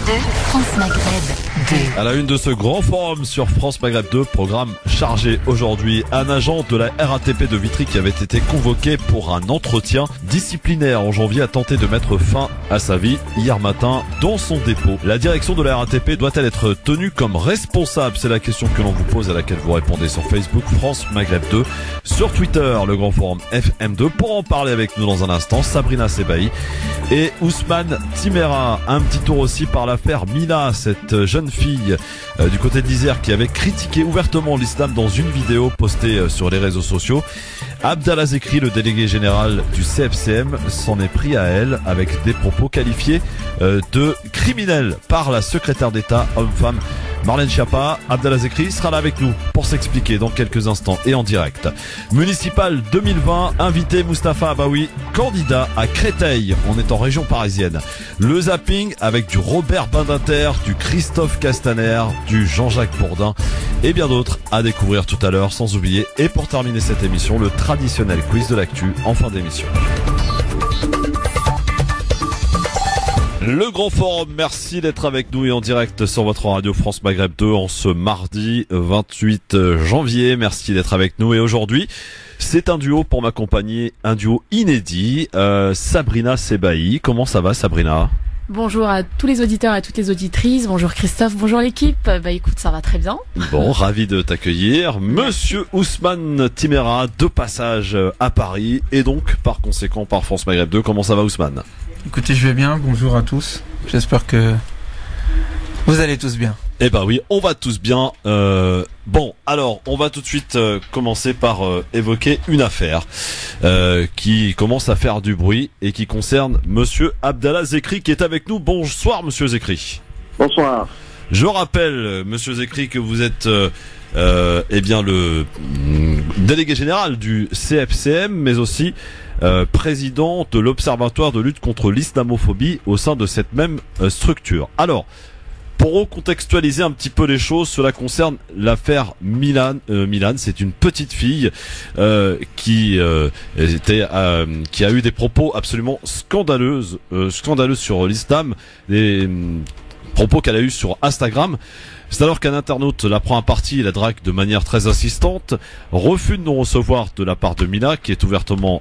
France Maghreb 2. À la une de ce grand forum sur France Maghreb 2, programme chargé aujourd'hui. Un agent de la RATP de Vitry qui avait été convoqué pour un entretien disciplinaire en janvier a tenté de mettre fin à sa vie hier matin dans son dépôt. La direction de la RATP doit-elle être tenue comme responsable? C'est la question que l'on vous pose, à laquelle vous répondez sur Facebook France Maghreb 2, sur Twitter le grand forum FM2. Pour en parler avec nous dans un instant, Sabrina Sebaï et Ousmane Timera. Un petit tour aussi par l'affaire Mila, cette jeune fille du côté de l'Isère qui avait critiqué ouvertement l'islam dans une vidéo postée sur les réseaux sociaux. Abdallah Zekri, le délégué général du CFCM, s'en est pris à elle avec des propos qualifiés de criminels par la secrétaire d'État homme-femme Marlène Schiappa. Abdallah Zekri sera là avec nous pour s'expliquer dans quelques instants et en direct. Municipal 2020, invité Mustapha Abaoui, candidat à Créteil. On est en région parisienne. Le zapping avec du Robert Badinter, du Christophe Castaner, du Jean-Jacques Bourdin et bien d'autres à découvrir tout à l'heure, sans oublier, et pour terminer cette émission, le traditionnel quiz de l'actu en fin d'émission. Le grand forum, merci d'être avec nous et en direct sur votre radio France Maghreb 2 en ce mardi 28 janvier. Merci d'être avec nous et aujourd'hui, c'est un duo pour m'accompagner, un duo inédit, Sabrina Sebaï. Comment ça va, Sabrina? Bonjour à tous les auditeurs et à toutes les auditrices. Bonjour Christophe, bonjour l'équipe. Bah écoute, ça va très bien. Bon, ravi de t'accueillir. Monsieur Ousmane Timera, de passage à Paris et donc par conséquent par France Maghreb 2. Comment ça va, Ousmane? Écoutez, je vais bien. Bonjour à tous. J'espère que vous allez tous bien. Eh ben oui, on va tous bien. Bon, alors, on va tout de suite commencer par évoquer une affaire qui commence à faire du bruit et qui concerne Monsieur Abdallah Zekri qui est avec nous. Bonsoir, Monsieur Zekri. Bonsoir. Je rappelle, Monsieur Zekri, que vous êtes eh bien le délégué général du CFCM, mais aussi président de l'Observatoire de lutte contre l'islamophobie au sein de cette même structure. Alors, pour recontextualiser un petit peu les choses, cela concerne l'affaire Milan. Milan, c'est une petite fille qui a eu des propos absolument scandaleux sur l'islam, des propos qu'elle a eu sur Instagram. C'est alors qu'un internaute la prend à partie et la drague de manière très insistante, refuse de non recevoir de la part de Mila, qui est ouvertement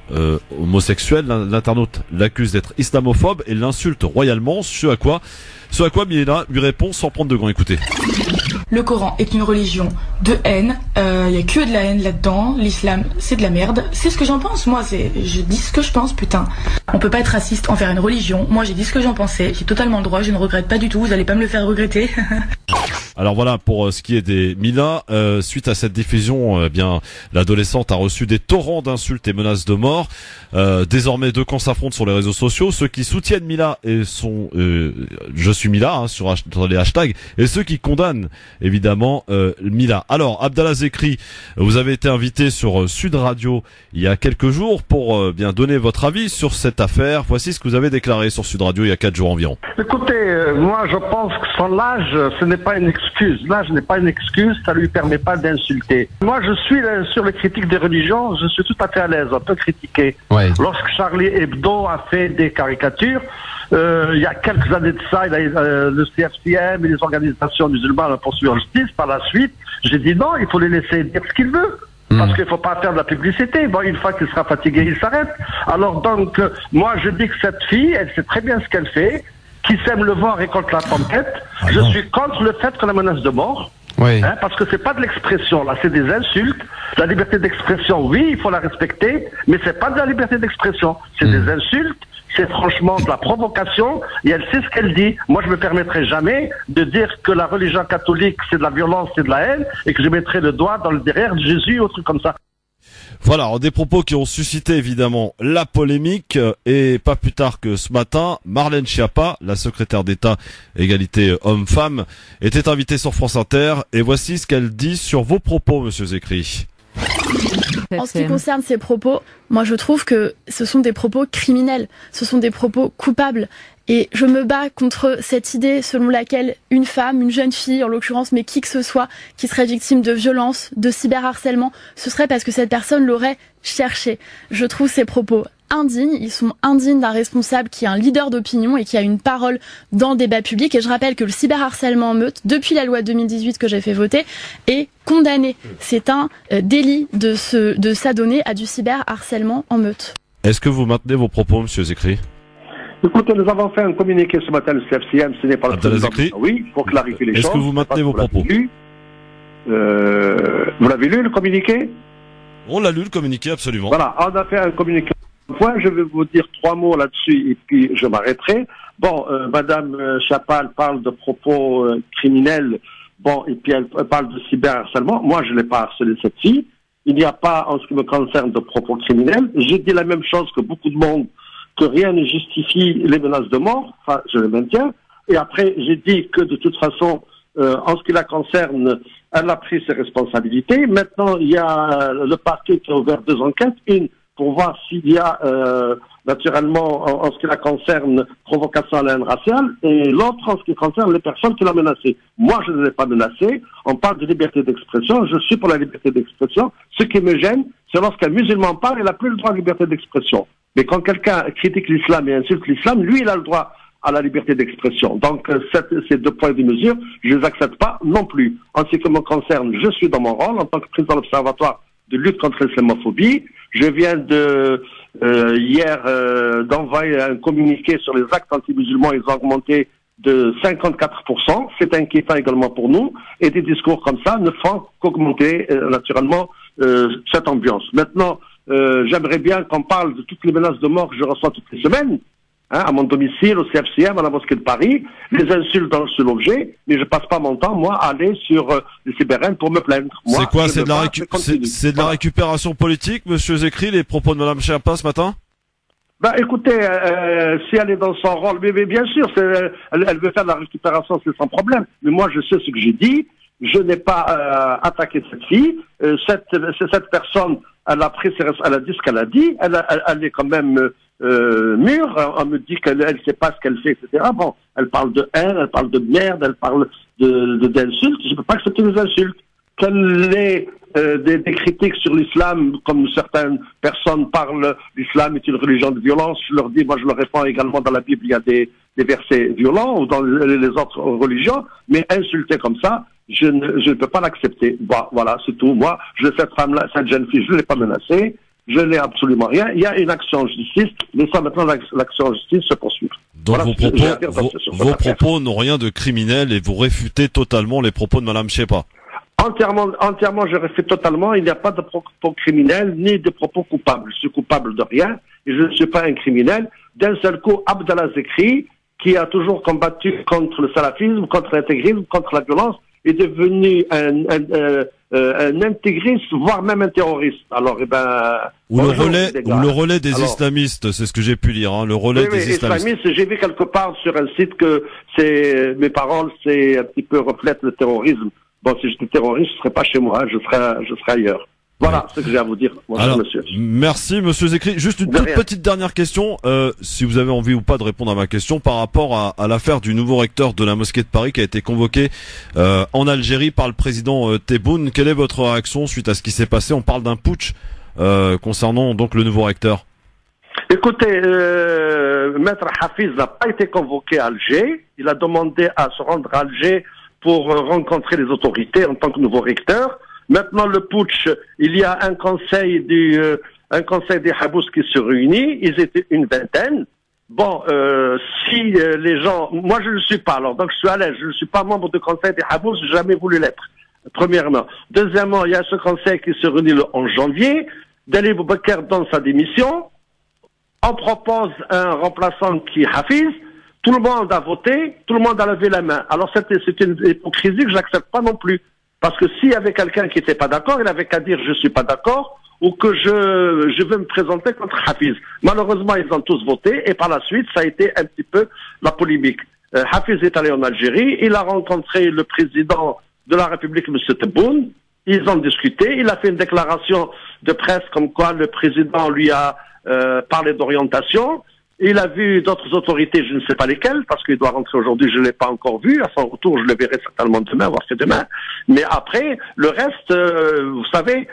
homosexuelle. L'internaute l'accuse d'être islamophobe et l'insulte royalement, ce à quoi Mila lui répond sans prendre de gants. Écoutez. Le Coran est une religion de haine, y a que de la haine là-dedans, l'islam c'est de la merde, c'est ce que j'en pense, moi je dis ce que je pense, putain. On peut pas être raciste envers une religion, moi j'ai dit ce que j'en pensais, j'ai totalement le droit, je ne regrette pas du tout, vous allez pas me le faire regretter. Alors voilà, pour ce qui est des Mila, suite à cette diffusion, bien l'adolescente a reçu des torrents d'insultes et menaces de mort. Désormais, deux camps s'affrontent sur les réseaux sociaux, ceux qui soutiennent Mila et sont je suis Mila hein, sur les hashtags, et ceux qui condamnent évidemment Mila. Alors Abdallah Zekri, vous avez été invité sur Sud Radio il y a quelques jours pour bien donner votre avis sur cette affaire. Voici ce que vous avez déclaré sur Sud Radio il y a 4 jours environ. Écoutez, moi je pense que son âge, ce n'est pas une excuse. L'âge n'est pas une excuse, ça lui permet pas d'insulter. Moi je suis sur les critiques des religions, je suis tout à fait à l'aise, on peut critiquer. Ouais. Lorsque Charlie Hebdo a fait des caricatures, il y a quelques années de ça, le CFCM et les organisations musulmanes ont poursuivi en justice. Par la suite, j'ai dit non, il faut les laisser dire ce qu'ils veulent. Parce qu'il faut pas faire de la publicité. Bon, une fois qu'il sera fatigué, il s'arrête. Alors donc, moi je dis que cette fille, elle sait très bien ce qu'elle fait. Qui sème le vent récolte la tempête. Je suis contre le fait qu'on la menace de mort. Oui. Hein, parce que c'est pas de l'expression, là, c'est des insultes. La liberté d'expression, oui, il faut la respecter, mais c'est pas de la liberté d'expression. C'est des insultes, c'est franchement de la provocation, et elle sait ce qu'elle dit. Moi, je me permettrai jamais de dire que la religion catholique, c'est de la violence, c'est de la haine, et que je mettrai le doigt dans le derrière de Jésus ou autre truc comme ça. Voilà, des propos qui ont suscité évidemment la polémique et pas plus tard que ce matin, Marlène Schiappa, la secrétaire d'État égalité homme-femme, était invitée sur France Inter et voici ce qu'elle dit sur vos propos, Monsieur Zekri. En ce qui concerne ces propos, moi je trouve que ce sont des propos criminels, ce sont des propos coupables. Et je me bats contre cette idée selon laquelle une femme, une jeune fille en l'occurrence, mais qui que ce soit, qui serait victime de violence, de cyberharcèlement, ce serait parce que cette personne l'aurait chercher. Je trouve ces propos indignes, ils sont indignes d'un responsable qui est un leader d'opinion et qui a une parole dans le débat public. Et je rappelle que le cyberharcèlement en meute, depuis la loi 2018 que j'ai fait voter, est condamné. C'est un délit de s'adonner à du cyberharcèlement en meute. Est-ce que vous maintenez vos propos, monsieur Zekri? Écoutez, nous avons fait un communiqué ce matin, le CFCM, ce n'est pas le président. Oui, pour clarifier les choses. Est-ce que vous maintenez vos propos? Vous l'avez lu, le communiqué? On l'a lu, le communiqué, absolument. Voilà, on a fait un communiqué. Je vais vous dire 3 mots là-dessus et puis je m'arrêterai. Bon, Madame Chapal parle de propos criminels, bon, et puis elle parle de cyberharcèlement. Moi, je n'ai pas harcelé cette fille. Il n'y a pas, en ce qui me concerne, de propos criminels. J'ai dit la même chose que beaucoup de monde, que rien ne justifie les menaces de mort. Enfin, je le maintiens. Et après, j'ai dit que de toute façon, en ce qui la concerne, elle a pris ses responsabilités. Maintenant, il y a le parquet qui a ouvert 2 enquêtes. Une pour voir s'il y a naturellement, en ce qui la concerne, provocation à la haine raciale, et l'autre en ce qui concerne les personnes qui l'ont menacée. Moi, je ne l'ai pas menacée. On parle de liberté d'expression. Je suis pour la liberté d'expression. Ce qui me gêne, c'est lorsqu'un musulman parle, il n'a plus le droit à la liberté d'expression. Mais quand quelqu'un critique l'islam et insulte l'islam, lui, il a le droit à la liberté d'expression. Donc, ces 2 points de mesure, je ne les accepte pas non plus. En ce qui me concerne, je suis dans mon rôle en tant que président de l'Observatoire de lutte contre l'islamophobie. Je viens hier d'envoyer un communiqué sur les actes anti-musulmans. Ils ont augmenté de 54%. C'est inquiétant également pour nous. Et des discours comme ça ne font qu'augmenter naturellement cette ambiance. Maintenant, j'aimerais bien qu'on parle de toutes les menaces de mort que je reçois toutes les semaines. À mon domicile, au CFCM, à la mosquée de Paris, les insultes dans le seul objet, mais je passe pas mon temps, moi, à aller sur les cyberhaines pour me plaindre. C'est quoi? C'est de la récupération politique, monsieur Zekri, les propos de madame Sherpa ce matin? Écoutez, si elle est dans son rôle, mais bien sûr, elle veut faire de la récupération, c'est sans problème. Mais moi, je sais ce que j'ai dit. Je n'ai pas attaqué cette fille. Cette personne, elle a dit ce qu'elle a dit. Elle est quand même mûre. On me dit qu'elle ne sait pas ce qu'elle fait, etc. Bon, elle parle de haine, elle parle de merde, elle parle d'insultes. Je ne peux pas accepter les insultes. Qu'elle ait des critiques sur l'islam, comme certaines personnes parlent, l'islam est une religion de violence. Je leur dis, moi je leur réponds également, dans la Bible, il y a des versets violents, ou dans les autres religions, mais insulter comme ça, je ne peux pas l'accepter. Bon, voilà, c'est tout. Moi, cette femme-là, cette jeune fille, je ne l'ai pas menacée. Je n'ai absolument rien. Il y a une action en justice. Laissons maintenant l'action en justice se poursuivre. Donc voilà, vos propos n'ont rien de criminel et vous réfutez totalement les propos de madame Sherpa. Entièrement, je réfute totalement. Il n'y a pas de propos criminels ni de propos coupables. Je suis coupable de rien et je ne suis pas un criminel. D'un seul coup, Abdallah Zekri, qui a toujours combattu contre le salafisme, contre l'intégrisme, contre la violence, est devenu un intégriste, voire même un terroriste. Alors, ou le relais des islamistes, c'est ce que j'ai pu lire, hein, le relais des islamistes. J'ai vu quelque part sur un site que mes paroles, c'est un petit peu reflètent le terrorisme. Bon, si j'étais terroriste, je serais pas chez moi, je serais ailleurs. Voilà ce que j'ai à vous dire. Alors, monsieur. Merci, monsieur Zekri. Juste une toute petite dernière question, si vous avez envie ou pas de répondre à ma question, par rapport à l'affaire du nouveau recteur de la mosquée de Paris qui a été convoqué en Algérie par le président Tebboune. Quelle est votre réaction suite à ce qui s'est passé? On parle d'un putsch concernant donc le nouveau recteur. Écoutez, Maître Hafiz n'a pas été convoqué à Alger. Il a demandé à se rendre à Alger pour rencontrer les autorités en tant que nouveau recteur. Maintenant, le putsch, il y a un conseil des Habous qui se réunit. Ils étaient une vingtaine. Bon, si les gens... Moi, je ne le suis pas, alors, donc je suis à l'aise. Je ne suis pas membre du conseil des Habous, je n'ai jamais voulu l'être, premièrement. Deuxièmement, il y a ce conseil qui se réunit le 11 janvier. Dali Boubacar donne sa démission. On propose un remplaçant qui est Hafiz. Tout le monde a voté, tout le monde a levé la main. Alors, c'est une hypocrisie que je n'accepte pas non plus. Parce que s'il y avait quelqu'un qui n'était pas d'accord, il avait qu'à dire je suis pas d'accord ou que je veux me présenter contre Hafiz. Malheureusement, ils ont tous voté et par la suite, ça a été un petit peu la polémique. Hafiz est allé en Algérie, il a rencontré le président de la République, M. Tebboune. Ils ont discuté, il a fait une déclaration de presse comme quoi le président lui a parlé d'orientation. Il a vu d'autres autorités, je ne sais pas lesquelles, parce qu'il doit rentrer aujourd'hui, je ne l'ai pas encore vu. À son retour, je le verrai certainement demain, voire c'est demain. Mais après, le reste, vous savez,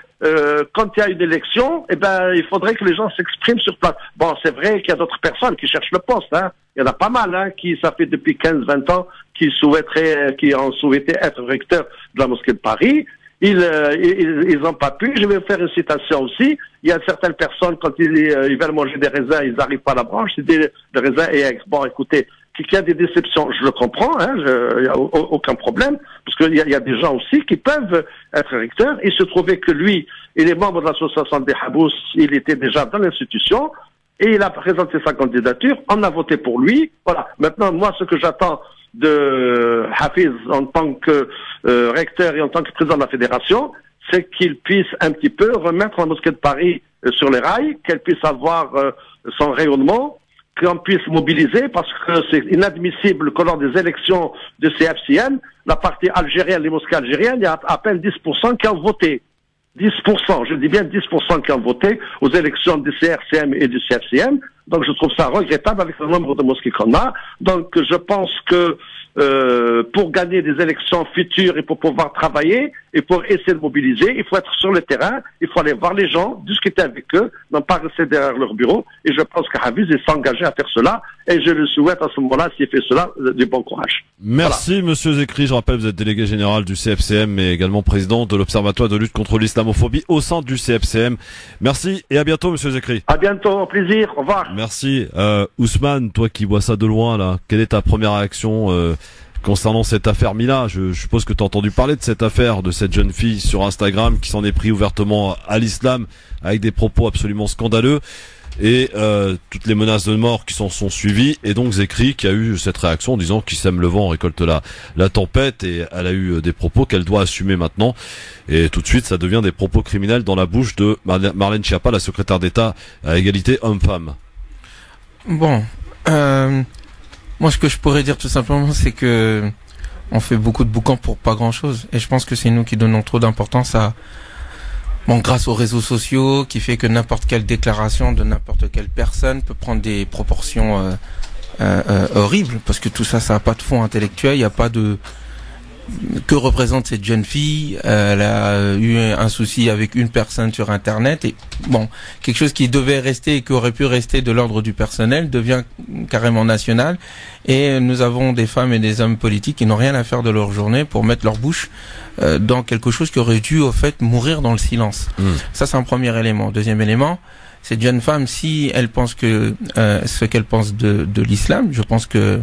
quand il y a une élection, il faudrait que les gens s'expriment sur place. Bon, c'est vrai qu'il y a d'autres personnes qui cherchent le poste, hein. Il y en a pas mal, hein, ça fait depuis 15-20 ans, qui ont souhaité être recteur de la mosquée de Paris. Ils n'ont pas pu. Je vais faire une citation aussi. Il y a certaines personnes, quand ils veulent manger des raisins, ils n'arrivent pas à la branche. Le raisin est bon, écoutez, qu'il y a des déceptions, je le comprends, hein, il n'y a aucun problème, parce qu'il y a des gens aussi qui peuvent être recteurs. Il se trouvait que lui, il est membre de l'association des Habous, il était déjà dans l'institution, et il a présenté sa candidature, on a voté pour lui. Voilà. Maintenant, moi, ce que j'attends de Hafiz en tant que recteur et en tant que président de la fédération, c'est qu'il puisse un petit peu remettre la mosquée de Paris sur les rails, qu'elle puisse avoir son rayonnement, qu'on puisse mobiliser, parce que c'est inadmissible que lors des élections de CFCM, la partie algérienne, les mosquées algériennes, il y a à peine 10% qui ont voté. 10%, je dis bien 10% qui ont voté aux élections du CRCM et du CFCM. Donc je trouve ça regrettable avec le nombre de mosquées qu'on a. Donc je pense que pour gagner des élections futures et pour pouvoir travailler et pour essayer de mobiliser, il faut être sur le terrain, il faut aller voir les gens, discuter avec eux, non pas rester derrière leur bureau. Et je pense que Hafiz est engagé à faire cela et je le souhaite à ce moment-là, s'il fait cela, du bon courage. Merci voilà. Monsieur Zekri, je rappelle, vous êtes délégué général du CFCM mais également président de l'Observatoire de lutte contre l'islamophobie au sein du CFCM. Merci et à bientôt Monsieur Zekri. À bientôt, au plaisir, au revoir. Merci. Ousmane, toi qui vois ça de loin là, quelle est ta première réaction concernant cette affaire Mila? Je suppose que tu as entendu parler de cette affaire, de cette jeune fille sur Instagram qui s'en est pris ouvertement à l'islam avec des propos absolument scandaleux et toutes les menaces de mort qui s'en sont suivies, et donc Zekri qui a eu cette réaction en disant qu'il sème le vent récolte la tempête, et elle a eu des propos qu'elle doit assumer maintenant, et tout de suite ça devient des propos criminels dans la bouche de Marlène Schiappa, la secrétaire d'État à égalité homme-femme. Bon, moi ce que je pourrais dire tout simplement, c'est que on fait beaucoup de boucans pour pas grand chose, et je pense que c'est nous qui donnons trop d'importance à grâce aux réseaux sociaux, qui fait que n'importe quelle déclaration de n'importe quelle personne peut prendre des proportions horribles, parce que tout ça, ça n'a pas de fond intellectuel, il n'y a pas de... Que représente cette jeune fille? Elle a eu un souci avec une personne sur Internet, et bon, quelque chose qui devait rester et qui aurait pu rester de l'ordre du personnel devient carrément national, et nous avons des femmes et des hommes politiques qui n'ont rien à faire de leur journée pour mettre leur bouche dans quelque chose qui aurait dû au fait mourir dans le silence. Ça, c'est un premier élément. Deuxième élément, cette jeune femme, si elle pense que ce qu'elle pense de l'islam, je pense que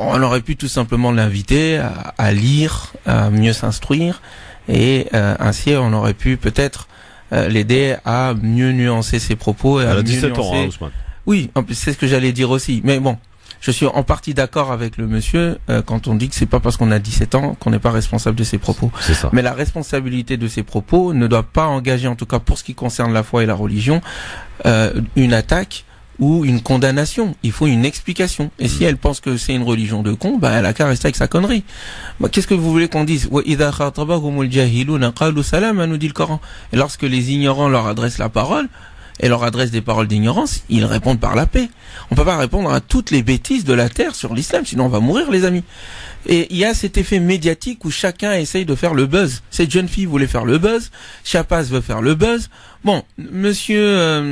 on aurait pu tout simplement l'inviter à lire, à mieux s'instruire, et ainsi on aurait pu peut-être l'aider à mieux nuancer ses propos. Et elle a 17 ans, hein, Ousmane. Oui, c'est ce que j'allais dire aussi. Mais bon, je suis en partie d'accord avec le monsieur quand on dit que c'est pas parce qu'on a 17 ans qu'on n'est pas responsable de ses propos. C'est ça. Mais la responsabilité de ses propos ne doit pas engager, en tout cas pour ce qui concerne la foi et la religion, une attaque ou une condamnation. Il faut une explication. Et si elle pense que c'est une religion de con, elle a qu'à rester avec sa connerie. Qu'est-ce que vous voulez qu'on dise? Nous dit le Coran. Et lorsque les ignorants leur adressent la parole, et leur adresse des paroles d'ignorance, ils répondent par la paix. On peut pas répondre à toutes les bêtises de la terre sur l'islam, sinon on va mourir, les amis. Et il y a cet effet médiatique où chacun essaye de faire le buzz. Cette jeune fille voulait faire le buzz, Schiappa veut faire le buzz. Bon, monsieur,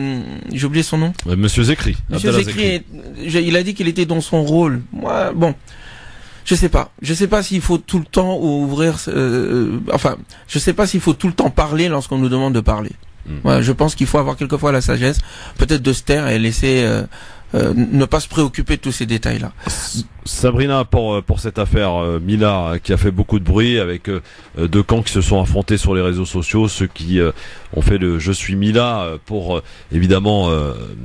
j'ai oublié son nom. Monsieur Zekri. Monsieur Zekri, il a dit qu'il était dans son rôle. Moi, bon, je sais pas. Je sais pas s'il faut tout le temps ouvrir, je sais pas s'il faut tout le temps parler lorsqu'on nous demande de parler. Ouais, je pense qu'il faut avoir quelquefois la sagesse, peut-être de se taire et laisser ne pas se préoccuper de tous ces détails-là. Sabrina, pour cette affaire Mila qui a fait beaucoup de bruit, avec deux camps qui se sont affrontés sur les réseaux sociaux, ceux qui ont fait le je suis Mila pour évidemment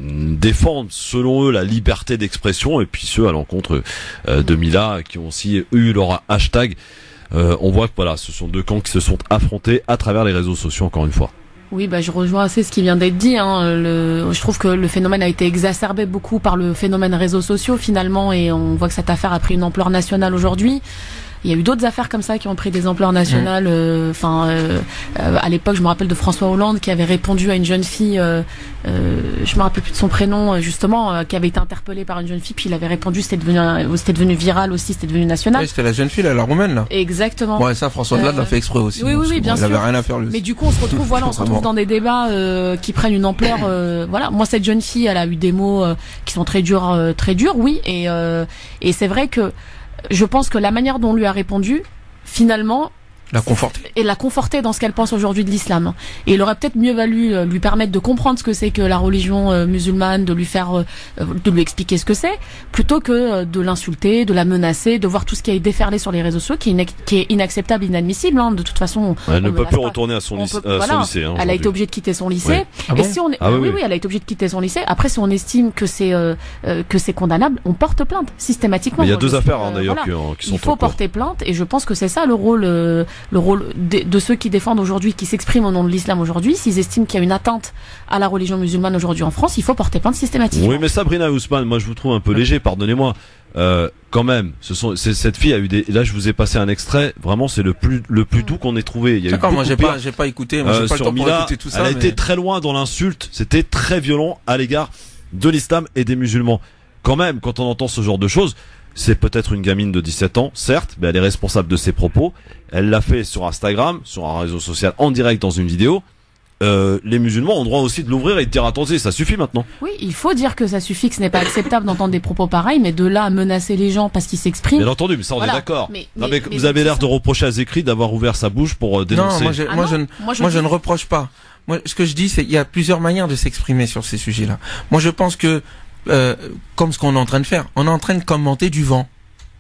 défendre selon eux la liberté d'expression, et puis ceux à l'encontre de Mila qui ont aussi eu leur hashtag. On voit que voilà, ce sont deux camps qui se sont affrontés à travers les réseaux sociaux, encore une fois. Oui, je rejoins assez ce qui vient d'être dit. Je trouve que le phénomène a été exacerbé beaucoup par le phénomène réseaux sociaux finalement, et on voit que cette affaire a pris une ampleur nationale aujourd'hui. Il y a eu d'autres affaires comme ça qui ont pris des ampleurs nationales. À l'époque, je me rappelle de François Hollande qui avait répondu à une jeune fille, je me rappelle plus de son prénom, justement, qui avait été interpellée par une jeune fille, puis il avait répondu, c'était devenu viral aussi, c'était devenu national. Oui, c'était la jeune fille, la roumaine, là. Exactement. Ouais, ça, François Hollande l'a fait exprès aussi. Oui, bien sûr. Il avait rien à faire, lui. Mais du coup, on se retrouve, dans des débats qui prennent une ampleur. Voilà, moi, cette jeune fille, elle a eu des mots qui sont très durs, oui, et c'est vrai que je pense que la manière dont on lui a répondu, finalement, l'a conforté dans ce qu'elle pense aujourd'hui de l'islam. Et il aurait peut-être mieux valu lui permettre de comprendre ce que c'est que la religion musulmane, de lui expliquer ce que c'est, plutôt que de l'insulter, de la menacer, de voir tout ce qui a déferlé sur les réseaux sociaux, qui est inacceptable, inadmissible. Hein. De toute façon, elle ne peut plus retourner à son lycée. Hein, elle a été obligée de quitter son lycée. Oui. Et si on, oui, elle a été obligée de quitter son lycée. Après, si on estime que c'est condamnable, on porte plainte systématiquement. Mais il y a deux affaires d'ailleurs qui sont. Il faut porter plainte, et je pense que c'est ça le rôle de ceux qui défendent aujourd'hui, qui s'expriment au nom de l'islam aujourd'hui. S'ils estiment qu'il y a une atteinte à la religion musulmane aujourd'hui en France, il faut porter plainte systématiquement. Oui, mais Sabrina Ousmane, moi je vous trouve un peu léger, pardonnez-moi. Quand même, cette fille a eu là je vous ai passé un extrait, vraiment c'est le plus doux qu'on ait trouvé. D'accord, moi j'ai pas écouté, moi j'ai pas le temps pour écouter tout ça. Elle a été très loin dans l'insulte, c'était très violent à l'égard de l'islam et des musulmans. Quand même, quand on entend ce genre de choses, c'est peut-être une gamine de 17 ans, certes, mais elle est responsable de ses propos. Elle l'a fait sur Instagram, sur un réseau social, en direct dans une vidéo. Les musulmans ont droit aussi de l'ouvrir et de dire attendez, ça suffit maintenant. Oui, il faut dire que ça suffit, que ce n'est pas acceptable d'entendre des propos pareils, mais de là à menacer les gens parce qu'ils s'expriment. Bien entendu, mais ça on est d'accord. Mais vous avez l'air de reprocher à Zekri d'avoir ouvert sa bouche pour dénoncer. Non, moi je ne reproche pas. Moi, ce que je dis, c'est qu'il y a plusieurs manières de s'exprimer sur ces sujets-là. Moi, je pense que comme ce qu'on est en train de faire, on est en train de commenter du vent.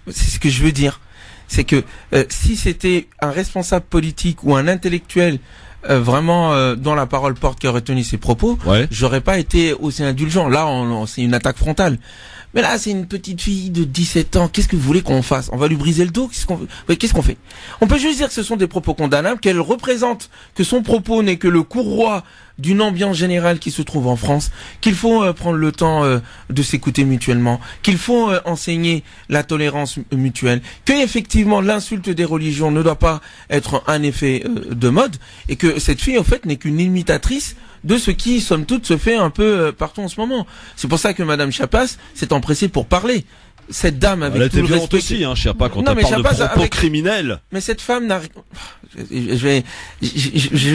C'est ce que je veux dire. C'est que si c'était un responsable politique ou un intellectuel vraiment dont la parole porte qui aurait tenu ses propos, j'aurais pas été aussi indulgent. Là, c'est une attaque frontale. Mais là, c'est une petite fille de 17 ans. Qu'est-ce que vous voulez qu'on fasse? On va lui briser le dos? Qu'est-ce qu'on fait? On peut juste dire que ce sont des propos condamnables, qu'elle représente, que son propos n'est que le courroie d'une ambiance générale qui se trouve en France, qu'il faut prendre le temps de s'écouter mutuellement, qu'il faut enseigner la tolérance mutuelle, que effectivement l'insulte des religions ne doit pas être un effet de mode, et que cette fille, en fait, n'est qu'une imitatrice de ce qui, somme toute, se fait un peu partout en ce moment. C'est pour ça que Madame Chapas s'est empressée pour parler. Cette dame avec tout le respect... Elle était violente aussi, hein, Chiappa, quand elle parle de propos criminels. Mais cette femme n'a... Je vais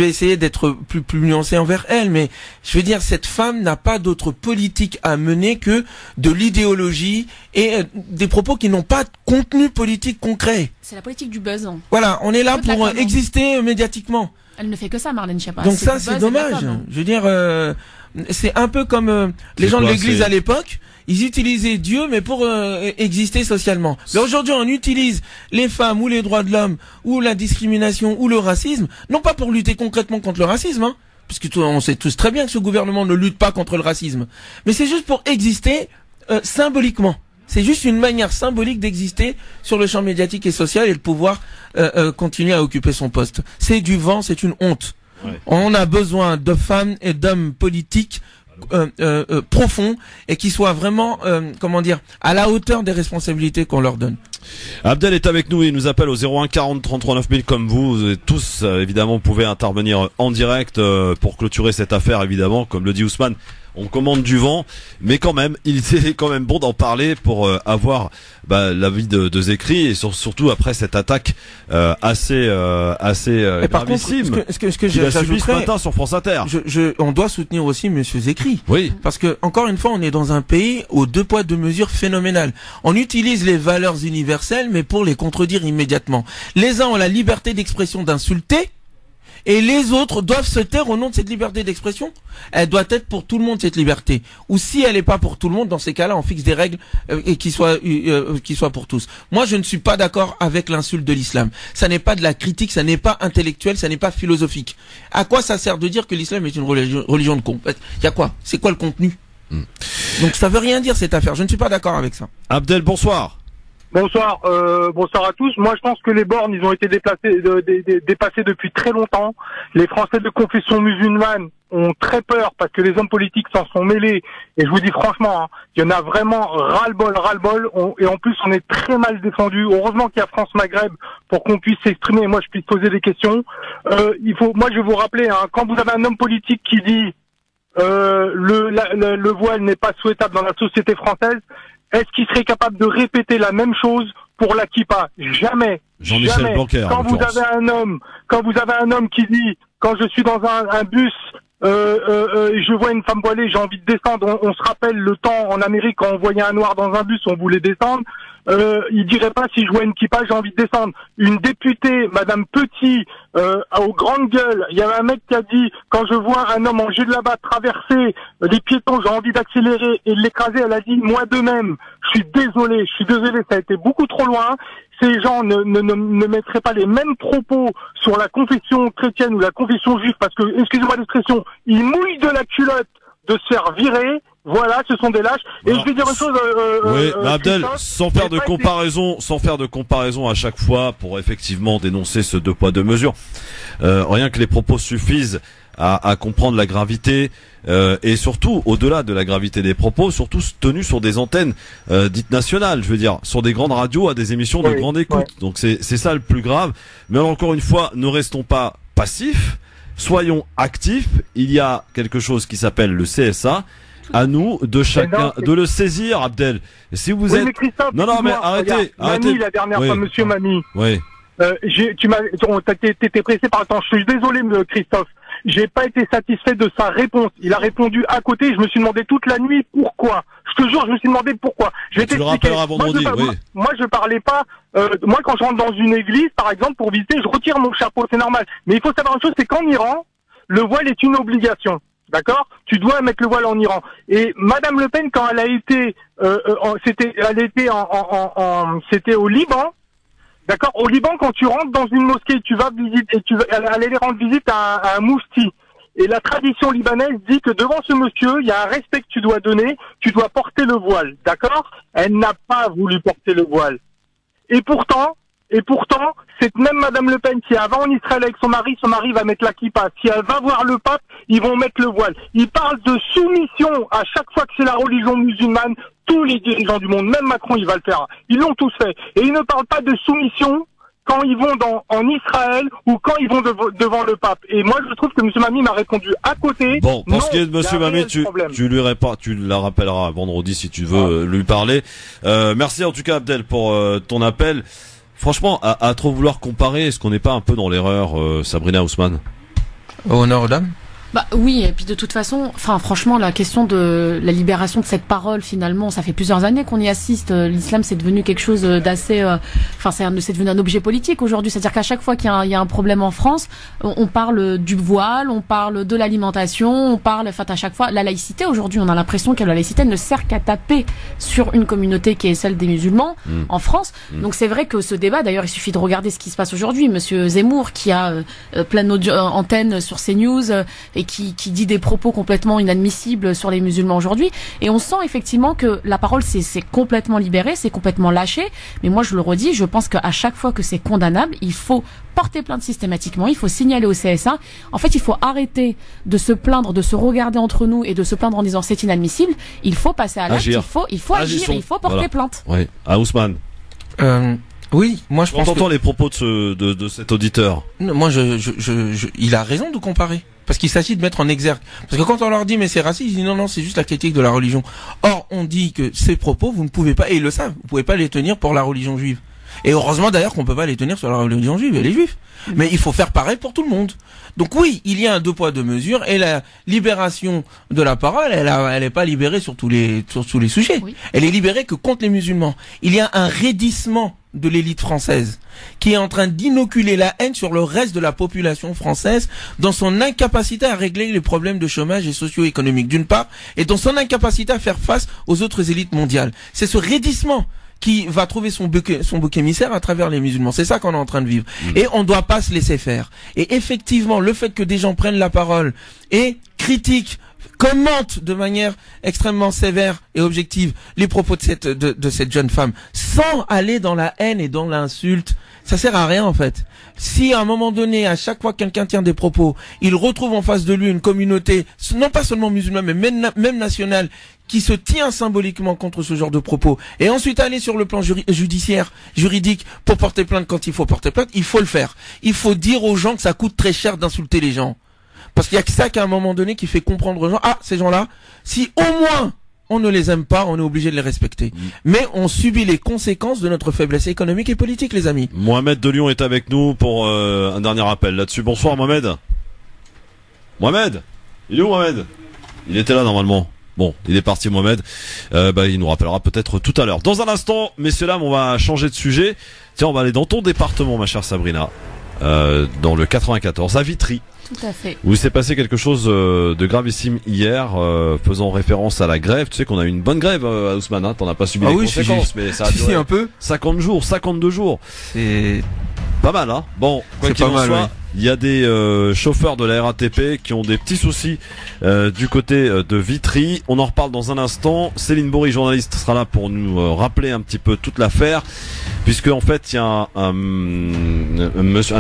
essayer d'être plus nuancé envers elle, mais je veux dire, cette femme n'a pas d'autre politique à mener que de l'idéologie et des propos qui n'ont pas de contenu politique concret. C'est la politique du buzz. Hein. Voilà, on est là pour exister médiatiquement. Elle ne fait que ça, Marlène Schiappa. Donc ça, c'est dommage. Je veux dire, c'est un peu comme les gens de l'Église à l'époque. Ils utilisaient Dieu, mais pour exister socialement. Mais aujourd'hui, on utilise les femmes ou les droits de l'homme ou la discrimination ou le racisme, non pas pour lutter concrètement contre le racisme, hein, parce que on sait tous très bien que ce gouvernement ne lutte pas contre le racisme, mais c'est juste pour exister symboliquement. C'est juste une manière symbolique d'exister sur le champ médiatique et social et de pouvoir continuer à occuper son poste. C'est du vent, c'est une honte. Ouais. On a besoin de femmes et d'hommes politiques profonds et qui soient vraiment, à la hauteur des responsabilités qu'on leur donne. Abdel est avec nous, il nous appelle au 01 40 33 9000 comme vous tous évidemment pouvez intervenir en direct pour clôturer cette affaire évidemment, comme le dit Ousmane. On commande du vent, mais quand même, il était quand même bon d'en parler pour avoir l'avis de Zekri et surtout après cette attaque assez gravissime qu'il a subi ce matin sur France Inter. On doit soutenir aussi Monsieur Zekri. Oui. Parce que encore une fois, on est dans un pays aux 2 poids 2 mesures phénoménales. On utilise les valeurs universelles, mais pour les contredire immédiatement. Les uns ont la liberté d'expression d'insulter. Et les autres doivent se taire au nom de cette liberté d'expression. Elle doit être pour tout le monde, cette liberté. Ou si elle n'est pas pour tout le monde, dans ces cas-là, on fixe des règles qui soient pour tous. Moi, je ne suis pas d'accord avec l'insulte de l'islam. Ça n'est pas de la critique, ça n'est pas intellectuel, ça n'est pas philosophique. À quoi ça sert de dire que l'islam est une religion de con? Il y a quoi? C'est quoi le contenu? Donc ça veut rien dire cette affaire. Je ne suis pas d'accord avec ça. Abdel, bonsoir. Bonsoir, bonsoir à tous. Moi, je pense que les bornes, ils ont été dépassées depuis très longtemps. Les Français de confession musulmane, ont très peur parce que les hommes politiques s'en sont mêlés. Et je vous dis franchement, hein, il y en a vraiment ras-le-bol. Et en plus, on est très mal défendu. Heureusement qu'il y a France Maghreb pour qu'on puisse s'exprimer et moi je puisse poser des questions. Moi, je vais vous rappeler, hein, quand vous avez un homme politique qui dit le voile n'est pas souhaitable dans la société française, est-ce qu'il serait capable de répéter la même chose pour la kippa? Jamais. Jean-Michel Jamais. Blanquer. Quand vous avez un homme qui dit, quand je suis dans un bus, je vois une femme voilée, j'ai envie de descendre. On se rappelle le temps en Amérique quand on voyait un noir dans un bus, on voulait descendre. Il dirait pas si je vois une kippa, j'ai envie de descendre. Une députée, Madame Petit, aux grandes gueules, il y avait un mec qui a dit, quand je vois un homme en gilet de là-bas traverser les piétons, j'ai envie d'accélérer et de l'écraser. Elle a dit, moi de même, je suis désolé, ça a été beaucoup trop loin. Ces gens ne mettraient pas les mêmes propos sur la confession chrétienne ou la confession juive parce que, excusez-moi l'expression, ils mouillent de la culotte de se faire virer. Voilà, ce sont des lâches. Et je vais dire une chose. Oui, Abdel, sans faire de comparaison à chaque fois pour effectivement dénoncer ce 2 poids 2 mesures. Rien que les propos suffisent à comprendre la gravité et surtout au-delà de la gravité des propos, surtout tenus sur des antennes dites nationales, je veux dire, sur des grandes radios à des émissions de grande écoute. Ouais. Donc c'est ça le plus grave. Mais encore une fois, ne restons pas passifs, soyons actifs. Il y a quelque chose qui s'appelle le CSA. À nous de chacun de le saisir, Abdel. Et si vous êtes non mais arrêtez. Mani, la dernière fois, Monsieur Mani. Oui. T'étais pressé par le temps. Je suis désolé, Christophe. J'ai pas été satisfait de sa réponse. Il a répondu à côté. Je me suis demandé toute la nuit pourquoi. Je te jure, je me suis demandé pourquoi. Je vais tu le rappelleras vendredi. Moi, je parlais pas. Moi, quand je rentre dans une église, par exemple, pour visiter, je retire mon chapeau. C'est normal. Mais il faut savoir une chose, c'est qu'en Iran, le voile est une obligation. D'accord? Tu dois mettre le voile en Iran. Et Madame Le Pen, quand elle a été, c'était au Liban. D'accord? Au Liban, quand tu rentres dans une mosquée, tu vas visiter, elle allait rendre visite à un moufti. Et la tradition libanaise dit que devant ce monsieur, il y a un respect que tu dois donner, tu dois porter le voile. D'accord? Elle n'a pas voulu porter le voile. Et pourtant, cette même Madame Le Pen, si elle va en Israël avec son mari va mettre la kippa. Si elle va voir le pape, ils vont mettre le voile. Ils parlent de soumission à chaque fois que c'est la religion musulmane. Tous les dirigeants du monde, même Macron, il va le faire. Ils l'ont tous fait. Et ils ne parlent pas de soumission quand ils vont en Israël ou quand ils vont devant le pape. Et moi, je trouve que M. Mami m'a répondu à côté. Bon, pour ce qui est de M. Mami, tu la rappelleras vendredi si tu veux lui parler. Merci en tout cas, Abdel, pour ton appel. Franchement, à trop vouloir comparer, est-ce qu'on n'est pas un peu dans l'erreur, Sabrina Ousmane? Au honneur aux dames. Bah oui, et puis de toute façon, franchement, la question de la libération de cette parole, finalement, ça fait plusieurs années qu'on y assiste. L'islam, c'est devenu quelque chose d'assez, c'est devenu un objet politique aujourd'hui. C'est-à-dire qu'à chaque fois qu'il y a un problème en France, on parle du voile, on parle de l'alimentation, on parle, à chaque fois, la laïcité. Aujourd'hui, on a l'impression que la laïcité ne sert qu'à taper sur une communauté qui est celle des musulmans en France. Donc c'est vrai que ce débat, d'ailleurs, il suffit de regarder ce qui se passe aujourd'hui. Monsieur Zemmour, qui a plein d'antennes sur CNews et qui dit des propos complètement inadmissibles sur les musulmans aujourd'hui. Et on sent effectivement que la parole c'est complètement libérée, c'est complètement lâché. Mais moi je le redis, je pense qu'à chaque fois que c'est condamnable, il faut porter plainte systématiquement, il faut signaler au CSA. En fait, il faut arrêter de se plaindre, de se regarder entre nous et de se plaindre en disant c'est inadmissible. Il faut passer à l'acte, il faut agir, il faut porter plainte. Oui. Ousmane. Oui, moi je pense. On entend les propos de cet auditeur. Moi, il a raison de comparer. Parce qu'il s'agit de mettre en exergue. Parce que quand on leur dit mais c'est raciste, ils disent non, c'est juste la critique de la religion. Or, on dit que ces propos, vous ne pouvez pas, et ils le savent, vous pouvez pas les tenir pour la religion juive. Et heureusement d'ailleurs qu'on peut pas les tenir sur la religion juive et les juifs. Mais il faut faire pareil pour tout le monde. Donc oui, il y a un 2 poids 2 mesures et la libération de la parole, elle est pas libérée sur tous les sujets. Oui. Elle est libérée que contre les musulmans. Il y a un raidissement de l'élite française qui est en train d'inoculer la haine sur le reste de la population française dans son incapacité à régler les problèmes de chômage et socio-économique d'une part et dans son incapacité à faire face aux autres élites mondiales. C'est ce raidissement qui va trouver son bouc émissaire à travers les musulmans. C'est ça qu'on est en train de vivre. Et on ne doit pas se laisser faire. Et effectivement, le fait que des gens prennent la parole et critiquent, commentent de manière extrêmement sévère et objective les propos de cette jeune femme, sans aller dans la haine et dans l'insulte, ça sert à rien en fait. Si à un moment donné, à chaque fois que quelqu'un tient des propos, il retrouve en face de lui une communauté, non pas seulement musulmane, mais même nationale, qui se tient symboliquement contre ce genre de propos, et ensuite aller sur le plan juridique, pour porter plainte quand il faut porter plainte, il faut le faire. Il faut dire aux gens que ça coûte très cher d'insulter les gens. Parce qu'il y a que ça qu'à un moment donné qui fait comprendre aux gens, ah, ces gens-là, si au moins on ne les aime pas, on est obligé de les respecter. Mais on subit les conséquences de notre faiblesse économique et politique, les amis. Mohamed de Lyon est avec nous pour un dernier appel là-dessus. Bonsoir Mohamed. Mohamed, il est où Mohamed? Il était là normalement. Bon, il est parti Mohamed. Il nous rappellera peut-être tout à l'heure. Dans un instant, messieurs dames, on va changer de sujet. Tiens, on va aller dans ton département, ma chère Sabrina, dans le 94, à Vitry. Tout à fait. Où il s'est passé quelque chose de gravissime hier, faisant référence à la grève. Tu sais qu'on a eu une bonne grève à Ousmane, hein. T'en as pas subi les conséquences, mais ça a duré un peu. 50 jours, 52 jours. C'est pas mal, hein. Bon, quoi qu'il en soit, il y a des chauffeurs de la RATP qui ont des petits soucis du côté de Vitry. On en reparle dans un instant. Céline Bory, journaliste, sera là pour nous rappeler un petit peu toute l'affaire, puisque en fait il y a un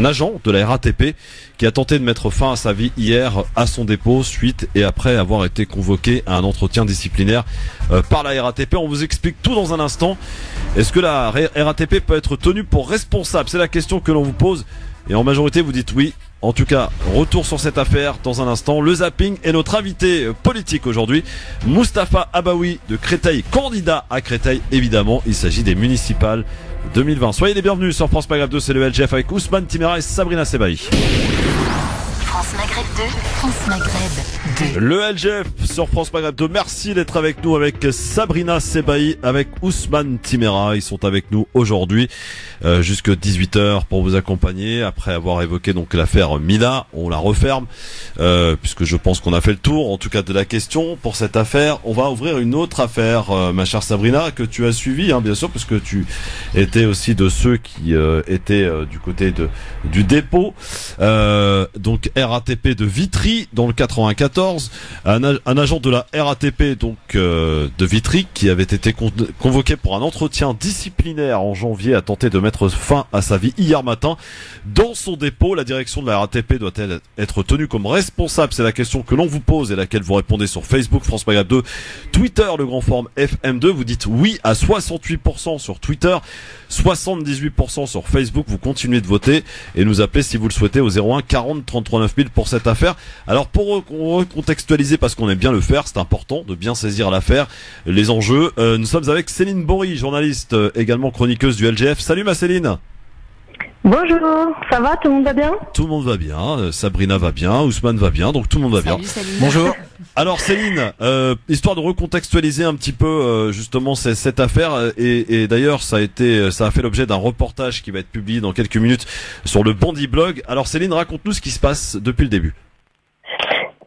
agent de la RATP qui a tenté de mettre fin à sa vie hier à son dépôt suite et après avoir été convoqué à un entretien disciplinaire par la RATP. On vous explique tout dans un instant. Est-ce que la RATP peut être tenue pour responsable? C'est la question que l'on vous pose. Et en majorité, vous dites oui. En tout cas, retour sur cette affaire dans un instant. Le zapping est notre invité politique aujourd'hui, Moustapha Abaoui de Créteil, candidat à Créteil, évidemment. Il s'agit des municipales 2020. Soyez les bienvenus sur France Maghreb 2, c'est le LGF avec Ousmane Timera et Sabrina Sebaï. France Maghreb 2, France Maghreb 2. Le LGF sur France Maghreb 2. Merci d'être avec nous avec Sabrina Sebaï, avec Ousmane Timera. Ils sont avec nous aujourd'hui jusqu'à 18h pour vous accompagner. Après avoir évoqué donc l'affaire Mila, on la referme puisque je pense qu'on a fait le tour en tout cas de la question pour cette affaire. On va ouvrir une autre affaire, ma chère Sabrina, que tu as suivie, hein, bien sûr, parce que tu étais aussi de ceux qui étaient du côté du dépôt. Donc RATP de Vitry dans le 94, un agent de la RATP donc de Vitry qui avait été convoqué pour un entretien disciplinaire en janvier a tenté de mettre fin à sa vie hier matin dans son dépôt. La direction de la RATP doit-elle être tenue comme responsable? C'est la question que l'on vous pose et laquelle vous répondez sur Facebook France Maghreb 2, Twitter le grand forum FM2. Vous dites oui à 68% sur Twitter, 78% sur Facebook. Vous continuez de voter et nous appeler si vous le souhaitez au 01 40 33 9000 pour cette affaire. Alors pour recontextualiser, parce qu'on aime bien le faire, c'est important de bien saisir l'affaire, les enjeux. Nous sommes avec Céline Bory, journaliste, également chroniqueuse du LGF. Salut ma Céline. Bonjour, ça va? Tout le monde va bien? Tout le monde va bien, Sabrina va bien, Ousmane va bien, donc tout le monde va bien. Salut. Bonjour. Alors Céline, histoire de recontextualiser un petit peu justement cette affaire, et d'ailleurs ça a fait l'objet d'un reportage qui va être publié dans quelques minutes sur le Bondi Blog. Alors Céline, raconte-nous ce qui se passe depuis le début.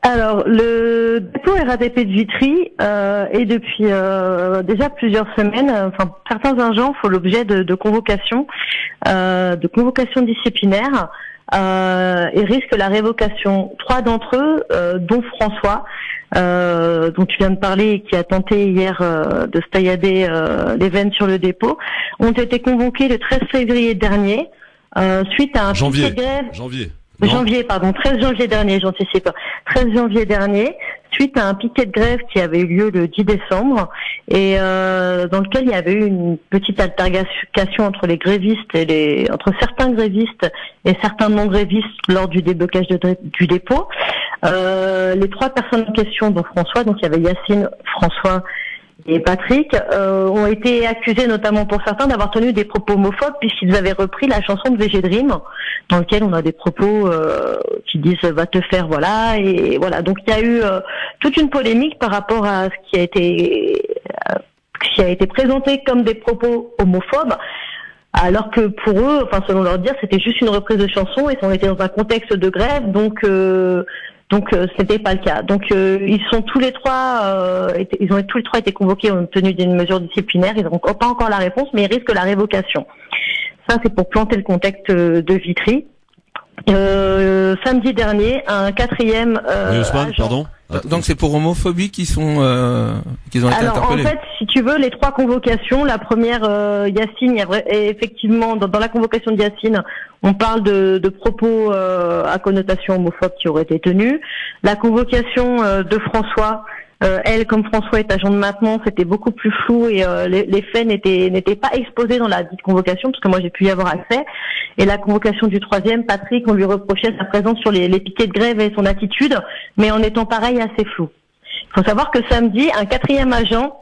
Alors, le dépôt RATP de Vitry est depuis déjà plusieurs semaines, certains agents font l'objet de convocations disciplinaires et risquent la révocation. 3 d'entre eux, dont François, dont tu viens de parler et qui a tenté hier de se taillader les veines sur le dépôt, ont été convoqués le 13 février dernier suite à un piquet de grève. 13 janvier dernier, j'anticipe. 13 janvier dernier, suite à un piquet de grève qui avait eu lieu le 10 décembre et dans lequel il y avait eu une petite altercation entre les grévistes et entre certains grévistes et certains non-grévistes lors du déblocage du dépôt. Les 3 personnes en question, dont François, donc il y avait Yacine, François et Patrick, ont été accusés notamment pour certains d'avoir tenu des propos homophobes puisqu'ils avaient repris la chanson de VG Dream dans lequel on a des propos qui disent va te faire, voilà, et voilà. Donc il y a eu toute une polémique par rapport à ce qui a été présenté comme des propos homophobes, alors que pour eux, selon leur dire, c'était juste une reprise de chanson et on était dans un contexte de grève, donc c'était pas le cas. Donc ils ont tous les trois été convoqués, ont obtenu des mesures disciplinaires. Ils n'ont pas encore la réponse, mais ils risquent la révocation. Ça, c'est pour planter le contexte de Vitry. Samedi dernier, un 4e oui, Ousmane, pardon. Donc c'est pour homophobie qu'ils ont été interpellés. En fait, si tu veux, les 3 convocations, la première, Yacine, effectivement, dans la convocation de Yacine, on parle de propos à connotation homophobe qui auraient été tenus. La convocation de François, elle, comme François est agent de maintenance, c'était beaucoup plus flou et les faits n'étaient pas exposés dans la dite convocation, parce que moi j'ai pu y avoir accès. Et la convocation du 3e, Patrick, on lui reprochait sa présence sur les piquets de grève et son attitude, mais en étant pareil assez flou. Il faut savoir que samedi, un 4e agent,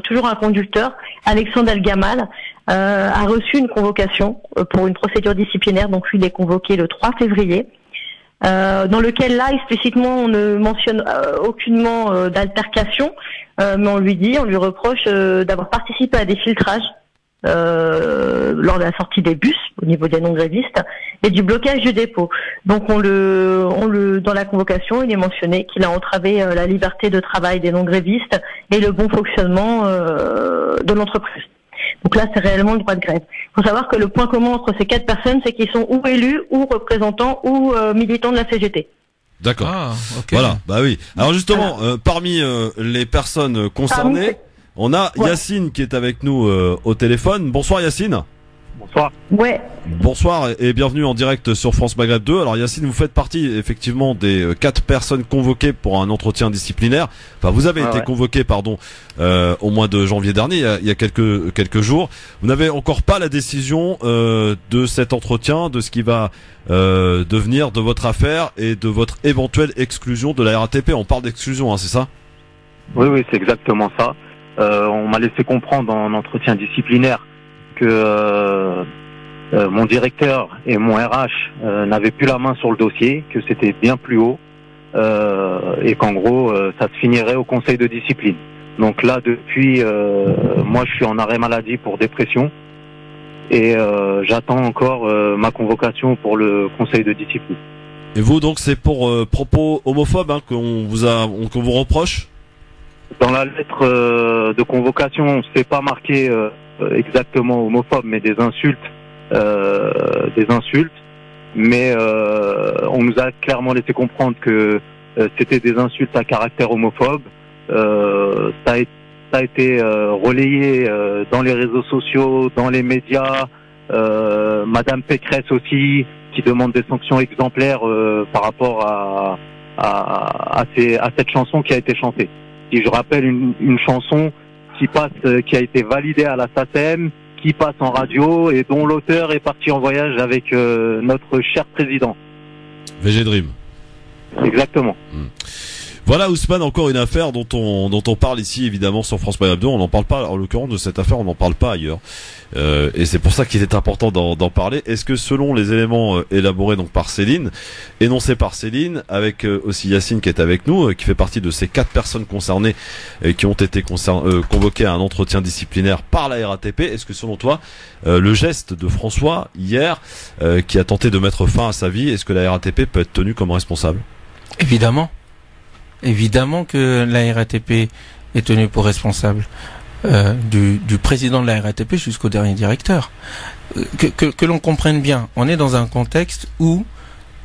toujours un conducteur, Alexandre El-Gamal, a reçu une convocation pour une procédure disciplinaire, donc lui il est convoqué le 3 février. Dans lequel là explicitement on ne mentionne aucunement d'altercation, mais on lui reproche d'avoir participé à des filtrages lors de la sortie des bus au niveau des non-grévistes et du blocage du dépôt. Donc dans la convocation, il est mentionné qu'il a entravé la liberté de travail des non-grévistes et le bon fonctionnement de l'entreprise. Donc là, c'est réellement le droit de grève. Il faut savoir que le point commun entre ces 4 personnes, c'est qu'ils sont ou élus, ou représentants, ou militants de la CGT. D'accord. Okay. Voilà, bah oui. Alors justement, parmi les personnes concernées, on a Yacine qui est avec nous au téléphone. Bonsoir Yacine. Bonsoir. Ouais. Bonsoir et bienvenue en direct sur France Maghreb 2. Alors Yacine, vous faites partie effectivement des 4 personnes convoquées pour un entretien disciplinaire. Enfin, vous avez été convoqué, au mois de janvier dernier, il y a quelques jours. Vous n'avez encore pas la décision de cet entretien, de ce qui va devenir de votre affaire et de votre éventuelle exclusion de la RATP. On parle d'exclusion, hein, c'est ça? Oui, c'est exactement ça. On m'a laissé comprendre en entretien disciplinaire que mon directeur et mon RH n'avaient plus la main sur le dossier, que c'était bien plus haut et qu'en gros ça se finirait au conseil de discipline. Donc là depuis moi je suis en arrêt maladie pour dépression et j'attends encore ma convocation pour le conseil de discipline. Et vous donc c'est pour propos homophobes qu'on vous reproche? Dans la lettre de convocation, c'est pas marqué exactement homophobe, mais des insultes. Mais on nous a clairement laissé comprendre que c'était des insultes à caractère homophobe. Ça a été relayé dans les réseaux sociaux, dans les médias. Madame Pécresse aussi, qui demande des sanctions exemplaires par rapport à cette chanson qui a été chantée. Si je rappelle une chanson qui a été validée à la SACEM, qui passe en radio et dont l'auteur est parti en voyage avec notre cher président. VG Dream. Exactement. Voilà Ousmane, encore une affaire dont on parle ici évidemment sur France Maghreb 2. On n'en parle pas, en l'occurrence de cette affaire, on n'en parle pas ailleurs. Et c'est pour ça qu'il est important d'en parler. Est-ce que selon les éléments élaborés donc par Céline, énoncés par Céline, avec aussi Yacine qui est avec nous, qui fait partie de ces 4 personnes concernées qui ont été convoquées à un entretien disciplinaire par la RATP, est-ce que selon toi, le geste de François hier, qui a tenté de mettre fin à sa vie, est-ce que la RATP peut être tenue comme responsable? Évidemment que la RATP est tenue pour responsable, du président de la RATP jusqu'au dernier directeur. Que l'on comprenne bien, on est dans un contexte où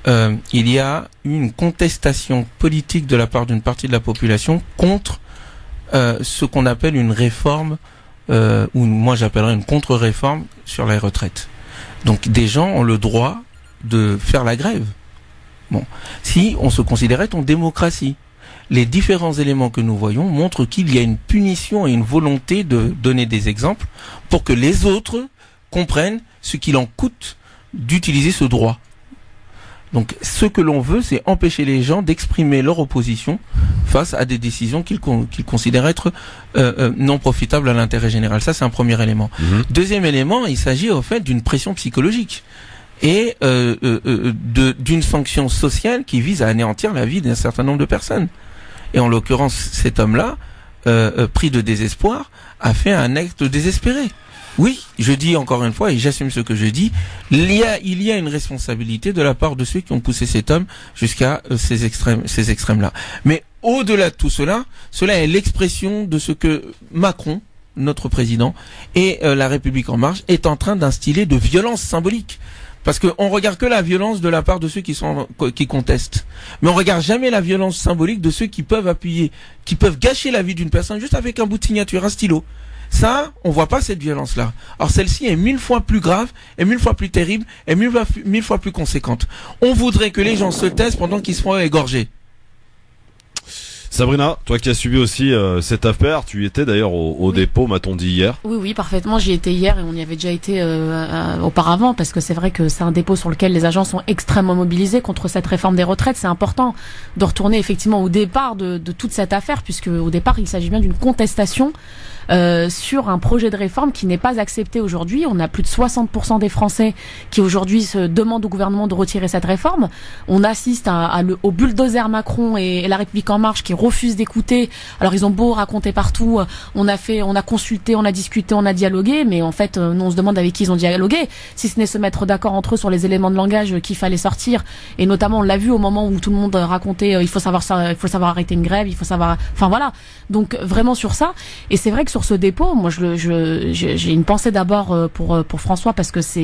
il y a une contestation politique de la part d'une partie de la population contre ce qu'on appelle une réforme, ou moi j'appellerais une contre-réforme sur les retraites. Donc des gens ont le droit de faire la grève. Bon, si on se considérait en démocratie. Les différents éléments que nous voyons montrent qu'il y a une punition et une volonté de donner des exemples pour que les autres comprennent ce qu'il en coûte d'utiliser ce droit. Donc ce que l'on veut, c'est empêcher les gens d'exprimer leur opposition face à des décisions qu'ils considèrent être non profitables à l'intérêt général. Ça, c'est un premier élément. Deuxième élément, il s'agit au fait d'une pression psychologique et d'une sanction sociale qui vise à anéantir la vie d'un certain nombre de personnes. Et en l'occurrence, cet homme-là, pris de désespoir, a fait un acte désespéré. Oui, je dis encore une fois, et j'assume ce que je dis, il y a une responsabilité de la part de ceux qui ont poussé cet homme jusqu'à ces extrêmes-là. Mais au-delà de tout cela est l'expression de ce que Macron, notre président, et la République en marche, est en train d'instiller de violence symbolique. Parce que on regarde que la violence de la part de ceux qui contestent. Mais on regarde jamais la violence symbolique de ceux qui peuvent appuyer, qui peuvent gâcher la vie d'une personne juste avec un bout de signature, un stylo. Ça, on voit pas cette violence-là. Alors celle-ci est 1000 fois plus grave, et 1000 fois plus terrible, et 1000 fois plus conséquente. On voudrait que les gens se taisent pendant qu'ils se font égorger. Sabrina, toi qui as suivi aussi cette affaire, tu y étais d'ailleurs au dépôt, m'a-t-on dit hier. Oui, parfaitement. J'y étais hier et on y avait déjà été auparavant, parce que c'est vrai que c'est un dépôt sur lequel les agents sont extrêmement mobilisés contre cette réforme des retraites. C'est important de retourner effectivement au départ de toute cette affaire, puisque au départ il s'agit bien d'une contestation sur un projet de réforme qui n'est pas accepté aujourd'hui. On a plus de 60% des Français qui aujourd'hui se demandent au gouvernement de retirer cette réforme. On assiste au bulldozer Macron et la République en marche qui refusent d'écouter. Alors ils ont beau raconter partout, on a consulté, on a discuté, on a dialogué, mais en fait nous on se demande avec qui ils ont dialogué, si ce n'est se mettre d'accord entre eux sur les éléments de langage qu'il fallait sortir. Et notamment on l'a vu au moment où tout le monde racontait il faut savoir arrêter une grève, il faut savoir, enfin voilà. Donc vraiment sur ça. Et c'est vrai que sur ce dépôt, moi j'ai une pensée d'abord pour François, parce que ça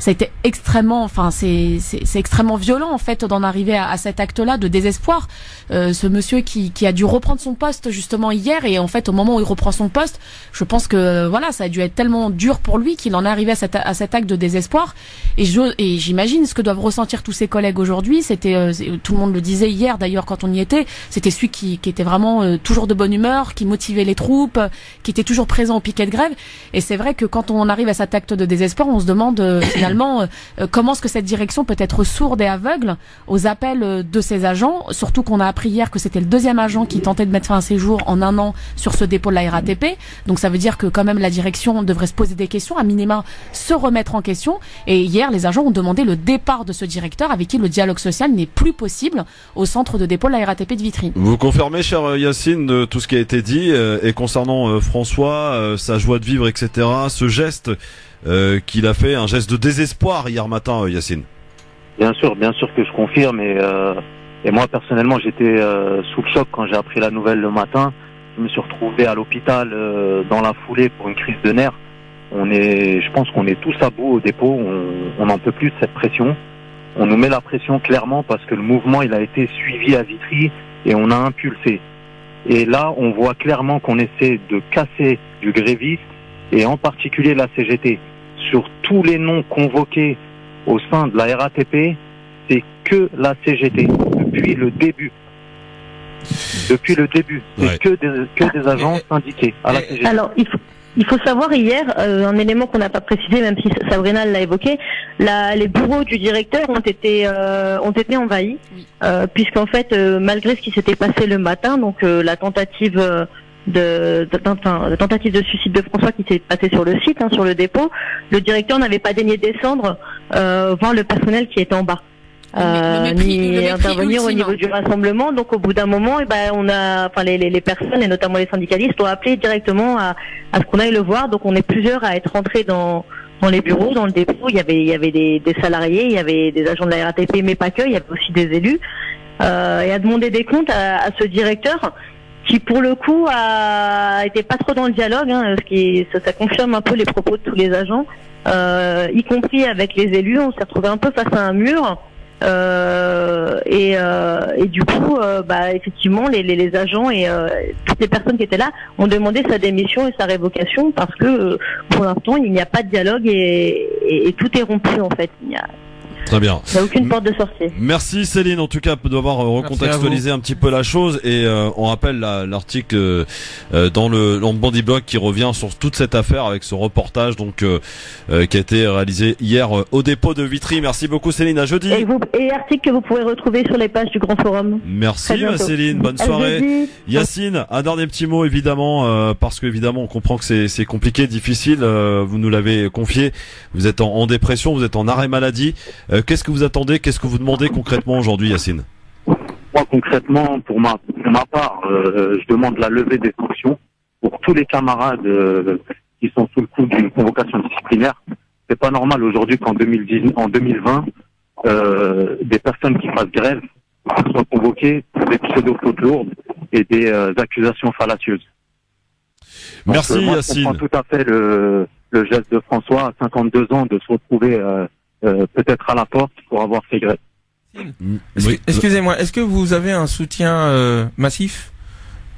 a été extrêmement, enfin c'est extrêmement violent en fait d'en arriver à cet acte-là de désespoir. Ce monsieur qui a dû reprendre son poste justement hier, et en fait au moment où il reprend son poste, je pense que voilà, ça a dû être tellement dur pour lui qu'il en est arrivé à cet acte de désespoir. Et j'imagine ce que doivent ressentir tous ses collègues aujourd'hui. C'était tout le monde le disait hier d'ailleurs quand on y était, c'était celui qui était vraiment toujours de bonne humeur, qui motivait les troupes, qui était toujours présent au piquet de grève. Et c'est vrai que quand on arrive à cet acte de désespoir, on se demande finalement comment est-ce que cette direction peut être sourde et aveugle aux appels de ses agents, surtout qu'on a appris hier que c'était le deuxième agent qui tentait de mettre fin à ses jours en un an sur ce dépôt de la RATP. Donc ça veut dire que quand même la direction devrait se poser des questions, à minima se remettre en question. Et hier, les agents ont demandé le départ de ce directeur avec qui le dialogue social n'est plus possible au centre de dépôt de la RATP de Vitry. Vous confirmez, cher Yacine, tout ce qui a été dit, et concernant François, sa joie de vivre, etc., ce geste qu'il a fait, un geste de désespoir hier matin, Yacine? Bien sûr que je confirme, et moi personnellement j'étais sous le choc quand j'ai appris la nouvelle le matin. Je me suis retrouvé à l'hôpital dans la foulée pour une crise de nerfs. Je pense qu'on est tous à bout au dépôt, on n'en peut plus de cette pression. On nous met la pression clairement parce que le mouvement il a été suivi à Vitry et on a impulsé. Et là on voit clairement qu'on essaie de casser du gréviste et en particulier la CGT. Sur tous les noms convoqués au sein de la RATP, c'est que la CGT depuis le début. C'est que des agents syndiqués à la CGT. Alors, il faut savoir hier, un élément qu'on n'a pas précisé, même si Sabrina l'a évoqué, les bureaux du directeur ont été envahis, puisqu'en fait, malgré ce qui s'était passé le matin, donc la tentative de suicide de François qui s'est passé sur le site, sur le dépôt, le directeur n'avait pas daigné descendre voir le personnel qui était en bas. Ni intervenir au niveau du rassemblement. Donc au bout d'un moment, les personnes et notamment les syndicalistes ont appelé directement à ce qu'on aille le voir. Donc on est plusieurs à être rentrés dans les bureaux, dans le dépôt. Il y avait des salariés, il y avait des agents de la RATP, mais pas que, il y avait aussi des élus, et à demander des comptes à ce directeur qui pour le coup était pas trop dans le dialogue, ça confirme un peu les propos de tous les agents, y compris avec les élus. On s'est retrouvé un peu face à un mur. Et du coup, effectivement, les agents et toutes les personnes qui étaient là ont demandé sa démission et sa révocation parce que pour l'instant, il n'y a pas de dialogue et tout est rompu en fait. Très bien. Il n'y a aucune porte de sortie. Merci Céline, en tout cas, d'avoir recontextualisé un petit peu la chose. Et on rappelle l'article dans le Bandy Blog qui revient sur toute cette affaire avec ce reportage qui a été réalisé hier au dépôt de Vitry. Merci beaucoup Céline, à jeudi. Et article que vous pourrez retrouver sur les pages du Grand Forum. Merci Céline, bonne soirée. Yacine, un dernier petit mot évidemment, parce qu'évidemment on comprend que c'est compliqué, difficile, vous nous l'avez confié, vous êtes en dépression, vous êtes en arrêt maladie. Qu'est-ce que vous attendez, qu'est-ce que vous demandez concrètement aujourd'hui, Yacine? Moi, concrètement, pour ma part, je demande la levée des sanctions pour tous les camarades qui sont sous le coup d'une convocation disciplinaire. C'est pas normal aujourd'hui qu'en 2020, des personnes qui fassent grève soient convoquées pour des pseudo-fautes lourdes et des accusations fallacieuses. Merci moi, Yacine. Je comprends tout à fait le geste de François à 52 ans de se retrouver peut-être à la porte pour avoir fait grève. Excusez-moi, est-ce que vous avez un soutien massif?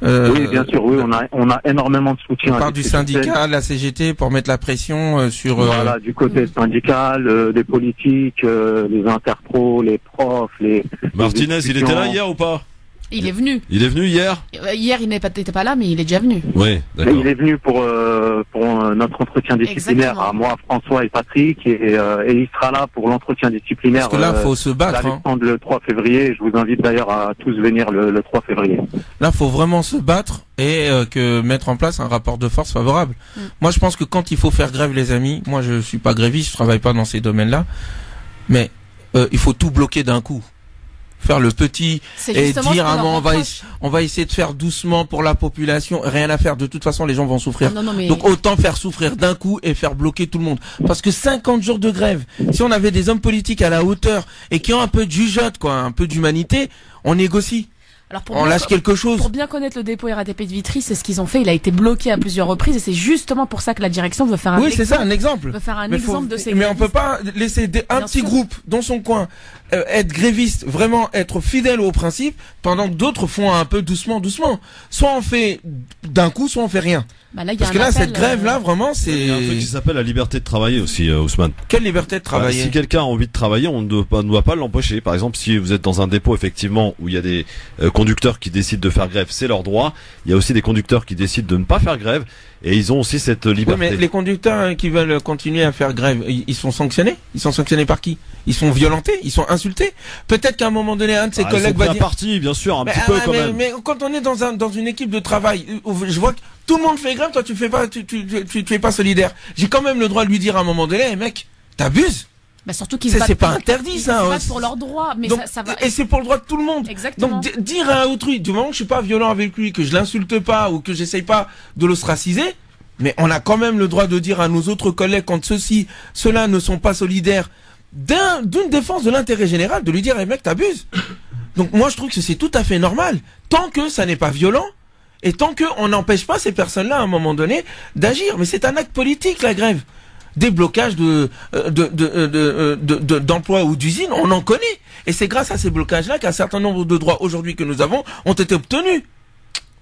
Oui, bien sûr, oui, on a énormément de soutien. On parle du syndicat, la CGT, pour mettre la pression sur... Voilà, du côté syndical, des politiques, les interpros, les profs, Martinez, il était là hier ou pas? Il est venu. Il est venu hier? Hier, il n'était pas là, mais il est déjà venu. Oui, d'accord. Il est venu pour notre entretien disciplinaire. À moi, François et Patrick, et il sera là pour l'entretien disciplinaire. Parce que là, faut se battre. Le 3 février. Je vous invite d'ailleurs à tous venir le 3 février. Là, faut vraiment se battre et mettre en place un rapport de force favorable. Moi, je pense que quand il faut faire grève, les amis, moi, je suis pas gréviste, je travaille pas dans ces domaines-là, mais il faut tout bloquer d'un coup. Faire le petit et dire on va essayer de faire doucement pour la population, rien à faire, de toute façon les gens vont souffrir. Donc autant faire souffrir d'un coup et faire bloquer tout le monde. Parce que 50 jours de grève, si on avait des hommes politiques à la hauteur et qui ont un peu de jugeote, quoi, un peu d'humanité, on négocie. Alors on lâche quelque chose. Pour bien connaître le dépôt RATP de Vitry, c'est ce qu'ils ont fait. Il a été bloqué à plusieurs reprises et c'est justement pour ça que la direction veut faire un exemple. Oui, c'est ça, un exemple. Veut faire un exemple de ces. Mais on peut pas laisser un petit groupe dans son coin être gréviste, vraiment être fidèle aux principes, pendant que d'autres font un peu doucement. Soit on fait d'un coup, soit on fait rien. Bah là, parce que là, cette grève-là, vraiment, c'est... Il y a un truc qui s'appelle la liberté de travailler aussi, Ousmane. Quelle liberté de travailler? Si quelqu'un a envie de travailler, on ne doit pas l'empêcher. Par exemple, si vous êtes dans un dépôt, effectivement, où il y a des conducteurs qui décident de faire grève, c'est leur droit. Il y a aussi des conducteurs qui décident de ne pas faire grève. Et ils ont aussi cette liberté. Oui, mais les conducteurs qui veulent continuer à faire grève, ils sont sanctionnés? Ils sont sanctionnés par qui? Ils sont violentés? Ils sont insultés? Peut-être qu'à un moment donné, un de ses collègues va dire... partie, bien sûr, un petit peu quand même. Mais quand on est dans une équipe de travail, je vois que tout le monde fait grève, toi tu fais pas solidaire. J'ai quand même le droit de lui dire à un moment donné, hey, mec, t'abuses. Bah surtout qu'ils c'est pas interdit ça. Ils se battent pour leurs droits, mais donc, ça va. Et c'est pour le droit de tout le monde. Exactement. Donc dire à autrui, du moment que je suis pas violent avec lui, que je l'insulte pas ou que j'essaye pas de l'ostraciser, mais on a quand même le droit de dire à nos autres collègues quand ceux-là ne sont pas solidaires d'une défense de l'intérêt général, de lui dire, hey, mec, t'abuses. Donc moi je trouve que c'est tout à fait normal, tant que ça n'est pas violent. Et tant qu'on n'empêche pas ces personnes-là à un moment donné d'agir, mais c'est un acte politique la grève. Des blocages d'emplois ou d'usines, on en connaît. Et c'est grâce à ces blocages-là qu'un certain nombre de droits aujourd'hui que nous avons ont été obtenus.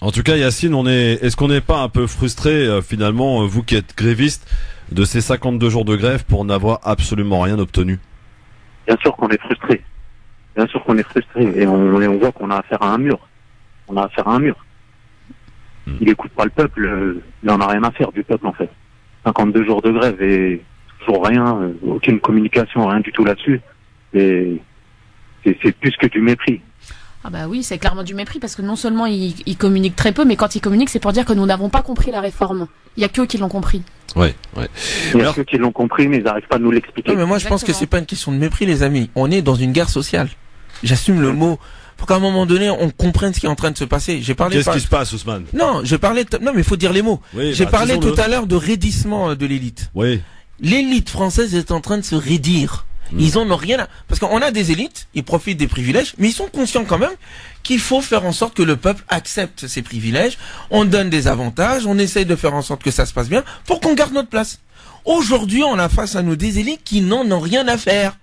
En tout cas, Yacine, est-ce qu'on n'est pas un peu frustré finalement, vous qui êtes gréviste, de ces 52 jours de grève pour n'avoir absolument rien obtenu? Bien sûr qu'on est frustré. Bien sûr qu'on est frustré. Et on voit qu'on a affaire à un mur. On a affaire à un mur. Il écoute pas le peuple, il en a rien à faire du peuple en fait. 52 jours de grève et toujours rien, aucune communication, rien du tout là-dessus. Et c'est plus que du mépris. Ah bah oui, c'est clairement du mépris parce que non seulement ils communiquent très peu, mais quand ils communiquent, c'est pour dire que nous n'avons pas compris la réforme. Il y a qu'eux qui l'ont compris. Ouais. Il y a ceux qui l'ont compris, mais ils n'arrivent pas à nous l'expliquer. Non, mais moi je pense que c'est pas une question de mépris, les amis. On est dans une guerre sociale. J'assume le mot. Pour qu'à un moment donné, on comprenne ce qui est en train de se passer. Qu'est-ce qui se passe, Ousmane? Non, non, mais il faut dire les mots. Oui, j'ai parlé tout à l'heure de raidissement de l'élite. Oui. L'élite française est en train de se raidir. Ils en ont rien à... Parce qu'on a des élites, ils profitent des privilèges, mais ils sont conscients quand même qu'il faut faire en sorte que le peuple accepte ces privilèges. On donne des avantages, on essaye de faire en sorte que ça se passe bien pour qu'on garde notre place. Aujourd'hui, on a face à nous des élites qui n'en ont rien à faire.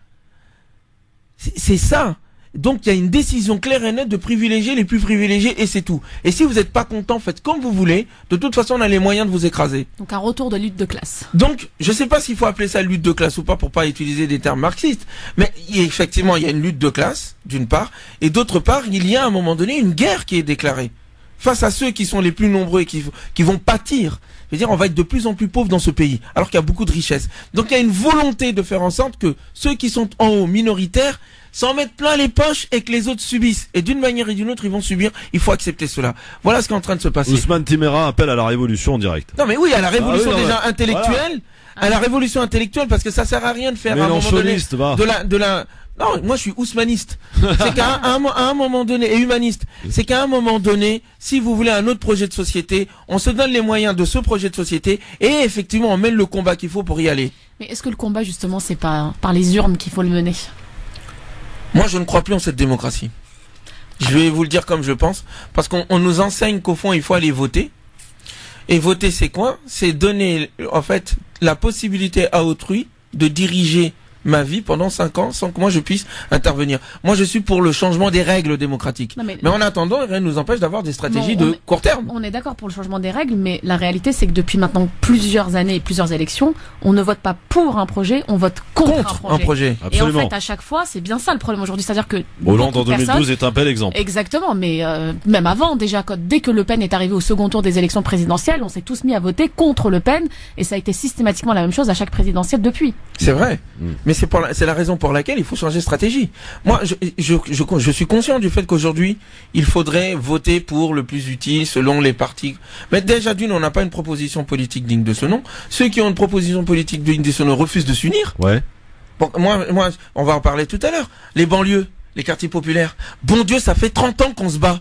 C'est ça. Donc il y a une décision claire et nette de privilégier les plus privilégiés et c'est tout. Et si vous n'êtes pas content, faites comme vous voulez. De toute façon, on a les moyens de vous écraser. Donc un retour de lutte de classe. Donc je sais pas s'il faut appeler ça lutte de classe ou pas pour pas utiliser des termes marxistes. Mais effectivement, il y a une lutte de classe, d'une part. Et d'autre part, il y a à un moment donné une guerre qui est déclarée. Face à ceux qui sont les plus nombreux et qui vont pâtir. Je veux dire, on va être de plus en plus pauvres dans ce pays, alors qu'il y a beaucoup de richesses. Donc il y a une volonté de faire en sorte que ceux qui sont en haut, minoritaires, s'en mettent plein les poches et que les autres subissent. Et d'une manière et d'une autre, ils vont subir. Il faut accepter cela. Voilà ce qui est en train de se passer. Ousmane Timéra appelle à la révolution en direct. Non mais oui, à la révolution intellectuelle. Voilà. À la révolution intellectuelle, parce que ça sert à rien de faire à un moment donné de la... Non, moi je suis ousmaniste. C'est qu'à un moment donné, et humaniste, c'est qu'à un moment donné, si vous voulez un autre projet de société, on se donne les moyens de ce projet de société et effectivement on mène le combat qu'il faut pour y aller. Mais est-ce que le combat justement c'est pas par les urnes qu'il faut le mener? Moi je ne crois plus en cette démocratie. Je vais vous le dire comme je pense, parce qu'on nous enseigne qu'au fond il faut aller voter. Et voter c'est quoi? C'est donner en fait la possibilité à autrui de diriger ma vie pendant 5 ans sans que moi je puisse intervenir. Moi je suis pour le changement des règles démocratiques. Mais en attendant, rien ne nous empêche d'avoir des stratégies de court terme. On est d'accord pour le changement des règles, mais la réalité c'est que depuis maintenant plusieurs années et plusieurs élections, on ne vote pas pour un projet, on vote contre un projet. Absolument. Et en fait à chaque fois c'est bien ça le problème aujourd'hui, c'est-à-dire que Hollande en 2012 est un bel exemple. Exactement, mais même avant déjà, dès que Le Pen est arrivé au second tour des élections présidentielles, on s'est tous mis à voter contre Le Pen et ça a été systématiquement la même chose à chaque présidentielle depuis. C'est vrai, mais c'est la raison pour laquelle il faut changer de stratégie. Moi, je suis conscient du fait qu'aujourd'hui, il faudrait voter pour le plus utile selon les partis. Mais déjà d'une, on n'a pas une proposition politique digne de ce nom. Ceux qui ont une proposition politique digne de ce nom refusent de s'unir. Ouais. Bon, moi, on va en parler tout à l'heure. Les banlieues, les quartiers populaires. Bon Dieu, ça fait 30 ans qu'on se bat.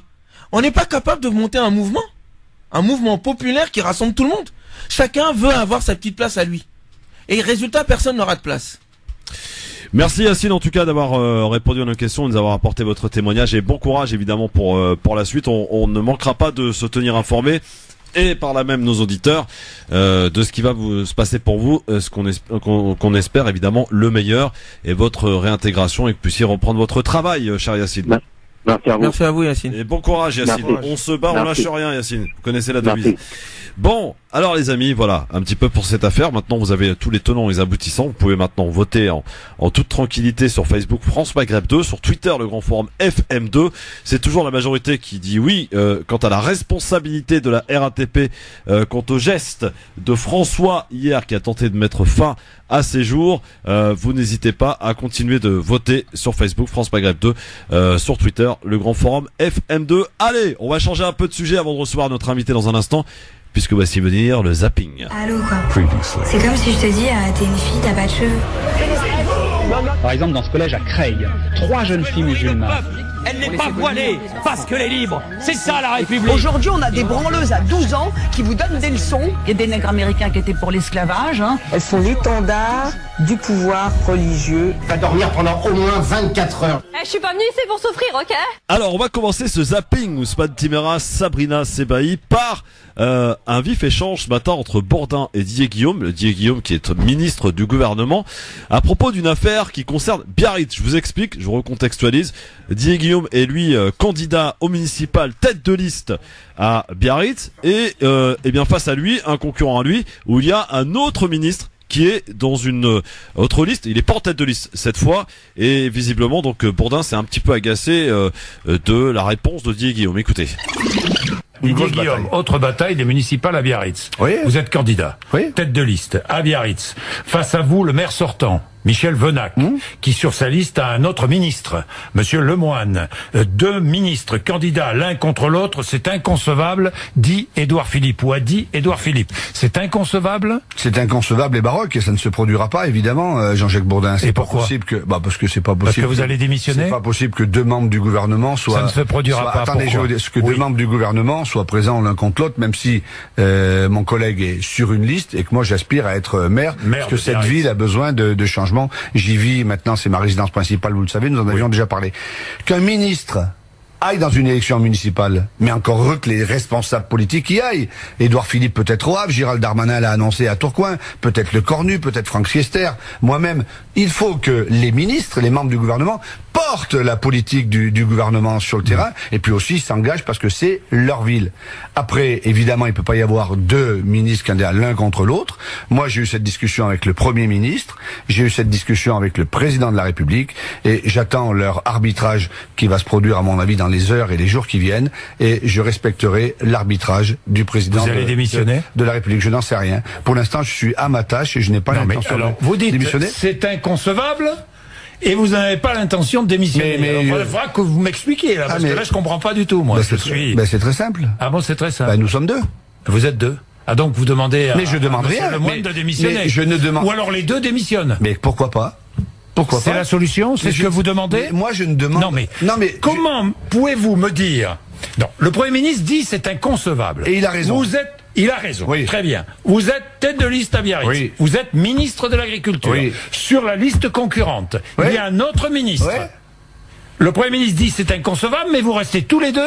On n'est pas capable de monter un mouvement populaire qui rassemble tout le monde. Chacun veut avoir sa petite place à lui. Et résultat, personne n'aura de place. Merci Yacine en tout cas d'avoir répondu à nos questions, de nous avoir apporté votre témoignage et bon courage évidemment pour la suite. On ne manquera pas de se tenir informé et par là même nos auditeurs de ce qui va se passer pour vous, qu'on espère évidemment le meilleur et votre réintégration et que vous puissiez reprendre votre travail, cher Yacine. Merci à vous. Merci à vous Yacine. Et bon courage Yacine. Merci. On se bat, on lâche rien Yacine. Vous connaissez la devise. Bon, alors les amis, voilà, un petit peu pour cette affaire. Maintenant, vous avez tous les tenants et les aboutissants. Vous pouvez maintenant voter en toute tranquillité sur Facebook France Maghreb 2, sur Twitter le grand forum FM2. C'est toujours la majorité qui dit oui quant à la responsabilité de la RATP, quant au geste de François hier qui a tenté de mettre fin à ces jours. Vous n'hésitez pas à continuer de voter sur Facebook France Maghreb 2, sur Twitter le grand forum FM2. Allez, on va changer un peu de sujet avant de recevoir notre invité dans un instant, puisque voici venir le zapping. Allô quoi. C'est comme si je te dis, t'es une fille, t'as pas de cheveux. Par exemple, dans ce collège à Creil, 3 jeunes filles musulmanes. Elle n'est pas voilée, parce qu'elle est libre. C'est ça la République. Aujourd'hui, on a des branleuses à 12 ans qui vous donnent des leçons. Il y a des nègres américains qui étaient pour l'esclavage. Elles sont l'étendard du pouvoir religieux. Va dormir pendant au moins 24 heures. Je suis pas venue ici pour souffrir, ok? Alors, on va commencer ce zapping, Ousmane Timéra, Sabrina Sebaï, par un vif échange ce matin entre Bourdin et Didier Guillaume qui est ministre du gouvernement, à propos d'une affaire qui concerne Biarritz. Je vous explique, je vous recontextualise. Didier Guillaume est lui candidat au municipal, tête de liste à Biarritz, et bien face à lui, un concurrent à lui, où il y a un autre ministre qui est dans une autre liste. Il est pas en tête de liste cette fois, et visiblement donc Bourdin s'est un petit peu agacé de la réponse de Didier Guillaume. Écoutez. Didier Guillaume, autre bataille des municipales à Biarritz. Oui. Vous êtes candidat, tête de liste à Biarritz. Face à vous, le maire sortant, Michel Venac, qui sur sa liste a un autre ministre, Monsieur Lemoine. 2 ministres candidats l'un contre l'autre, c'est inconcevable, dit Édouard Philippe, ou a dit Édouard Philippe. C'est inconcevable? C'est inconcevable et baroque, et ça ne se produira pas, évidemment, Jean-Jacques Bourdin. Et pourquoi? Possible que, parce que c'est pas possible. Parce que vous allez démissionner? C'est pas possible que 2 membres du gouvernement soient... Ça ne se produira pas. Attendez, je veux dire, que 2 membres du gouvernement soient présents l'un contre l'autre, même si mon collègue est sur une liste et que moi j'aspire à être maire parce que cette ville a besoin de changement. J'y vis maintenant, c'est ma résidence principale, vous le savez, nous en avions déjà parlé. Qu'un ministre aille dans une élection municipale, mais encore heureux que les responsables politiques y aillent. Édouard Philippe peut-être au Havre, Gérald Darmanin l'a annoncé à Tourcoing, peut-être le Cornu, peut-être Franck Fiester, moi-même. Il faut que les ministres, les membres du gouvernement, portent la politique du gouvernement sur le terrain, et puis aussi s'engagent parce que c'est leur ville. Après, évidemment, il peut pas y avoir 2 ministres candidats l'un contre l'autre. Moi, j'ai eu cette discussion avec le Premier ministre, j'ai eu cette discussion avec le Président de la République, et j'attends leur arbitrage qui va se produire, à mon avis, dans les heures et les jours qui viennent, et je respecterai l'arbitrage du Président de la République. Je n'en sais rien. Pour l'instant, je suis à ma tâche et je n'ai pas l'intention de démissionner. C'est inconcevable et vous n'avez pas l'intention de démissionner. Il faudra que vous m'expliquiez là, parce que là je comprends pas du tout moi. C'est très simple. Ah bon, c'est très simple. Nous sommes 2. Vous êtes 2. Ah donc vous demandez à je demande rien. Le moine de démissionner. Mais je ne demande... Ou alors les 2 démissionnent. Mais pourquoi pas? Pourquoi pas? C'est la solution? C'est ce que vous demandez? Moi je ne demande... Non mais comment pouvez-vous me dire... Non, le Premier ministre dit c'est inconcevable. Et il a raison. Il a raison. Oui. Très bien. Vous êtes tête de liste à Biarritz. Oui. Vous êtes ministre de l'Agriculture. Oui. Sur la liste concurrente, il y a un autre ministre. Oui. Le Premier ministre dit c'est inconcevable, mais vous restez tous les 2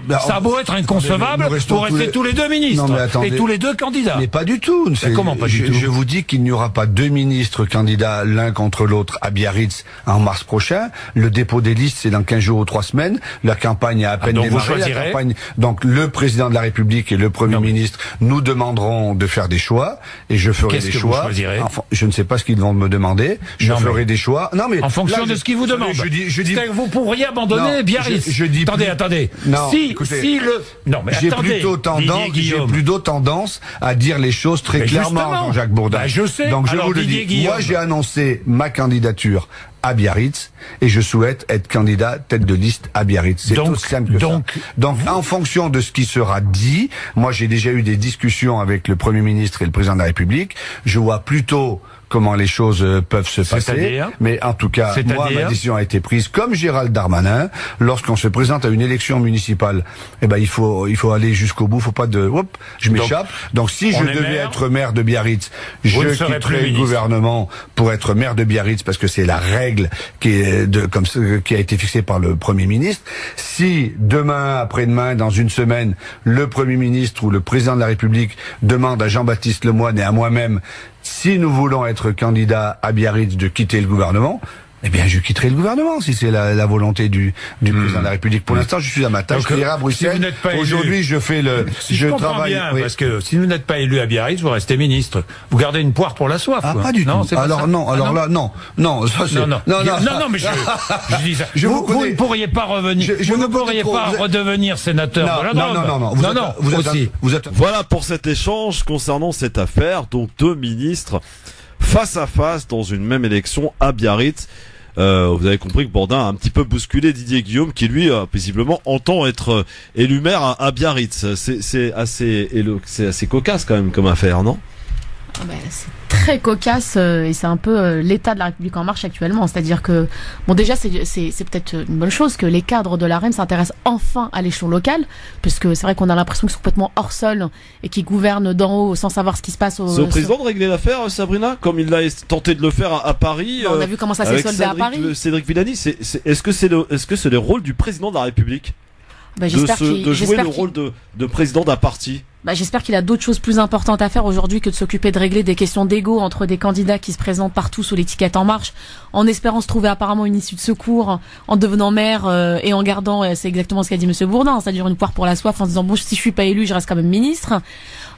Ça a beau être inconcevable pour rester tous les deux ministres et tous les deux candidats. Mais pas du tout. Comment pas du tout? Je vous dis qu'il n'y aura pas deux ministres candidats l'un contre l'autre à Biarritz en mars prochain. Le dépôt des listes, c'est dans 15 jours ou 3 semaines. La campagne a à peine démarré. Donc le président de la République et le Premier ministre nous demanderont de faire des choix et je ferai des choix. Vous choisirez je ne sais pas ce qu'ils vont me demander. Je ferai des choix. Non, mais en fonction de ce qu'ils vous demandent. Je dis vous pourriez abandonner Biarritz. Attendez. Non, j'ai plutôt tendance à dire les choses très clairement, Jean-Jacques Bourdin. Je sais. Donc je vous le dis. Moi, j'ai annoncé ma candidature à Biarritz et je souhaite être candidat tête de liste à Biarritz. C'est aussi simple que ça. Donc en fonction de ce qui sera dit, moi j'ai déjà eu des discussions avec le Premier ministre et le Président de la République. Je vois plutôt comment les choses peuvent se passer. Mais en tout cas, moi, ma décision a été prise comme Gérald Darmanin. Lorsqu'on se présente à une élection municipale, il faut aller jusqu'au bout. Faut pas je m'échappe. Donc si je devais être maire de Biarritz, je quitterai le gouvernement pour être maire de Biarritz parce que c'est la règle qui a été fixée par le Premier ministre. Si demain, après-demain, dans une semaine, le Premier ministre ou le Président de la République demande à Jean-Baptiste Lemoyne et à moi-même si nous voulons être candidats à Biarritz de quitter le gouvernement, eh bien, je quitterai le gouvernement si c'est la volonté du président de la République. Pour l'instant, je suis à ma tâche. Je irai à Bruxelles. Aujourd'hui, je fais je travaille bien, parce que si vous n'êtes pas élu à Biarritz, vous restez ministre. Vous gardez une poire pour la soif. Ah, pas du tout. Alors non. Non, ça c'est. Non, mais je dis ça. Vous ne pourriez pas revenir. Vous ne pourriez pas redevenir sénateur. Non. Voilà pour cet échange concernant cette affaire. Donc 2 ministres face à face dans une même élection à Biarritz. Vous avez compris que Bourdin a un petit peu bousculé Didier Guillaume qui lui visiblement entend être élu maire à Biarritz. C'est assez cocasse quand même comme affaire, non? C'est très cocasse et c'est un peu l'état de la République en marche actuellement. C'est-à-dire que, déjà c'est peut-être une bonne chose que les cadres de la reine s'intéressent enfin à l'échelon local, parce que c'est vrai qu'on a l'impression qu'ils sont complètement hors sol et qu'ils gouvernent d'en haut sans savoir ce qui se passe. C'est au président de régler l'affaire, Sabrina, comme il a tenté de le faire à Paris. On a vu comment ça s'est soldé à Paris. Cédric Villani, est-ce que c'est le rôle du président de la République de jouer le rôle de président d'un parti? J'espère qu'il a d'autres choses plus importantes à faire aujourd'hui que de s'occuper de régler des questions d'ego entre des candidats qui se présentent partout sous l'étiquette En Marche, en espérant se trouver apparemment une issue de secours, en devenant maire et en gardant, c'est exactement ce qu'a dit Monsieur Bourdin, c'est-à-dire une poire pour la soif en disant bon, si je suis pas élu, je reste quand même ministre.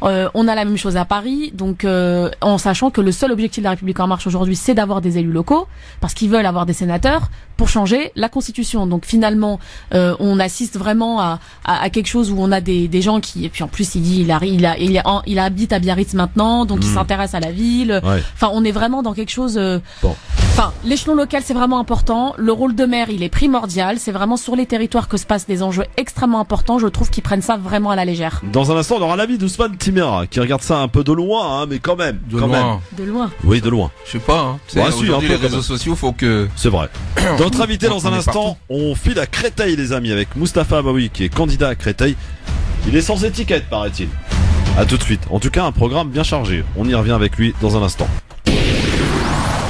On a la même chose à Paris, donc en sachant que le seul objectif de la République En Marche aujourd'hui, c'est d'avoir des élus locaux, parce qu'ils veulent avoir des sénateurs pour changer la Constitution. Donc finalement, on assiste vraiment à quelque chose où on a des gens qui, et puis en plus il dit il habite à Biarritz maintenant, donc il s'intéresse à la ville. Enfin, on est vraiment dans quelque chose. Enfin, l'échelon local, c'est vraiment important. Le rôle de maire, il est primordial. C'est vraiment sur les territoires que se passent des enjeux extrêmement importants. Je trouve qu'ils prennent ça vraiment à la légère. Dans un instant, on aura l'avis d'Ousmane Timéra, qui regarde ça un peu de loin, mais quand même. De loin. Oui, de loin. Je sais pas. Aujourd'hui, les réseaux sociaux, faut que. C'est vrai. Notre invité dans un instant, on file à Créteil, les amis, avec Mustapha Abaoui, qui est candidat à Créteil. Il est sans étiquette, paraît-il. À tout de suite. En tout cas, un programme bien chargé. On y revient avec lui dans un instant.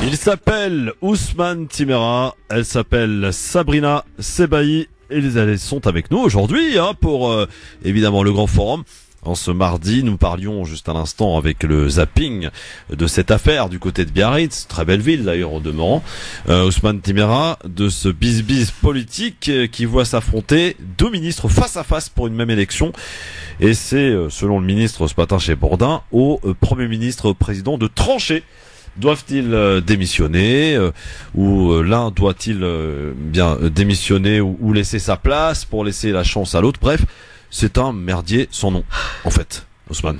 Il s'appelle Ousmane Timéra. Elle s'appelle Sabrina Sebaï. Et elles sont avec nous aujourd'hui pour évidemment le grand forum. En ce mardi, nous parlions juste à l'instant avec le zapping de cette affaire du côté de Biarritz, très belle ville d'ailleurs au demeurant, Ousmane Timéra, de ce bis-bis politique qui voit s'affronter 2 ministres face à face pour une même élection. Et c'est, selon le ministre ce matin chez Bourdin, au Premier ministre président de trancher. Doivent-ils démissionner ou l'un doit-il bien démissionner ou laisser sa place pour laisser la chance à l'autre? Bref, c'est un merdier sans nom, en fait, Ousmane.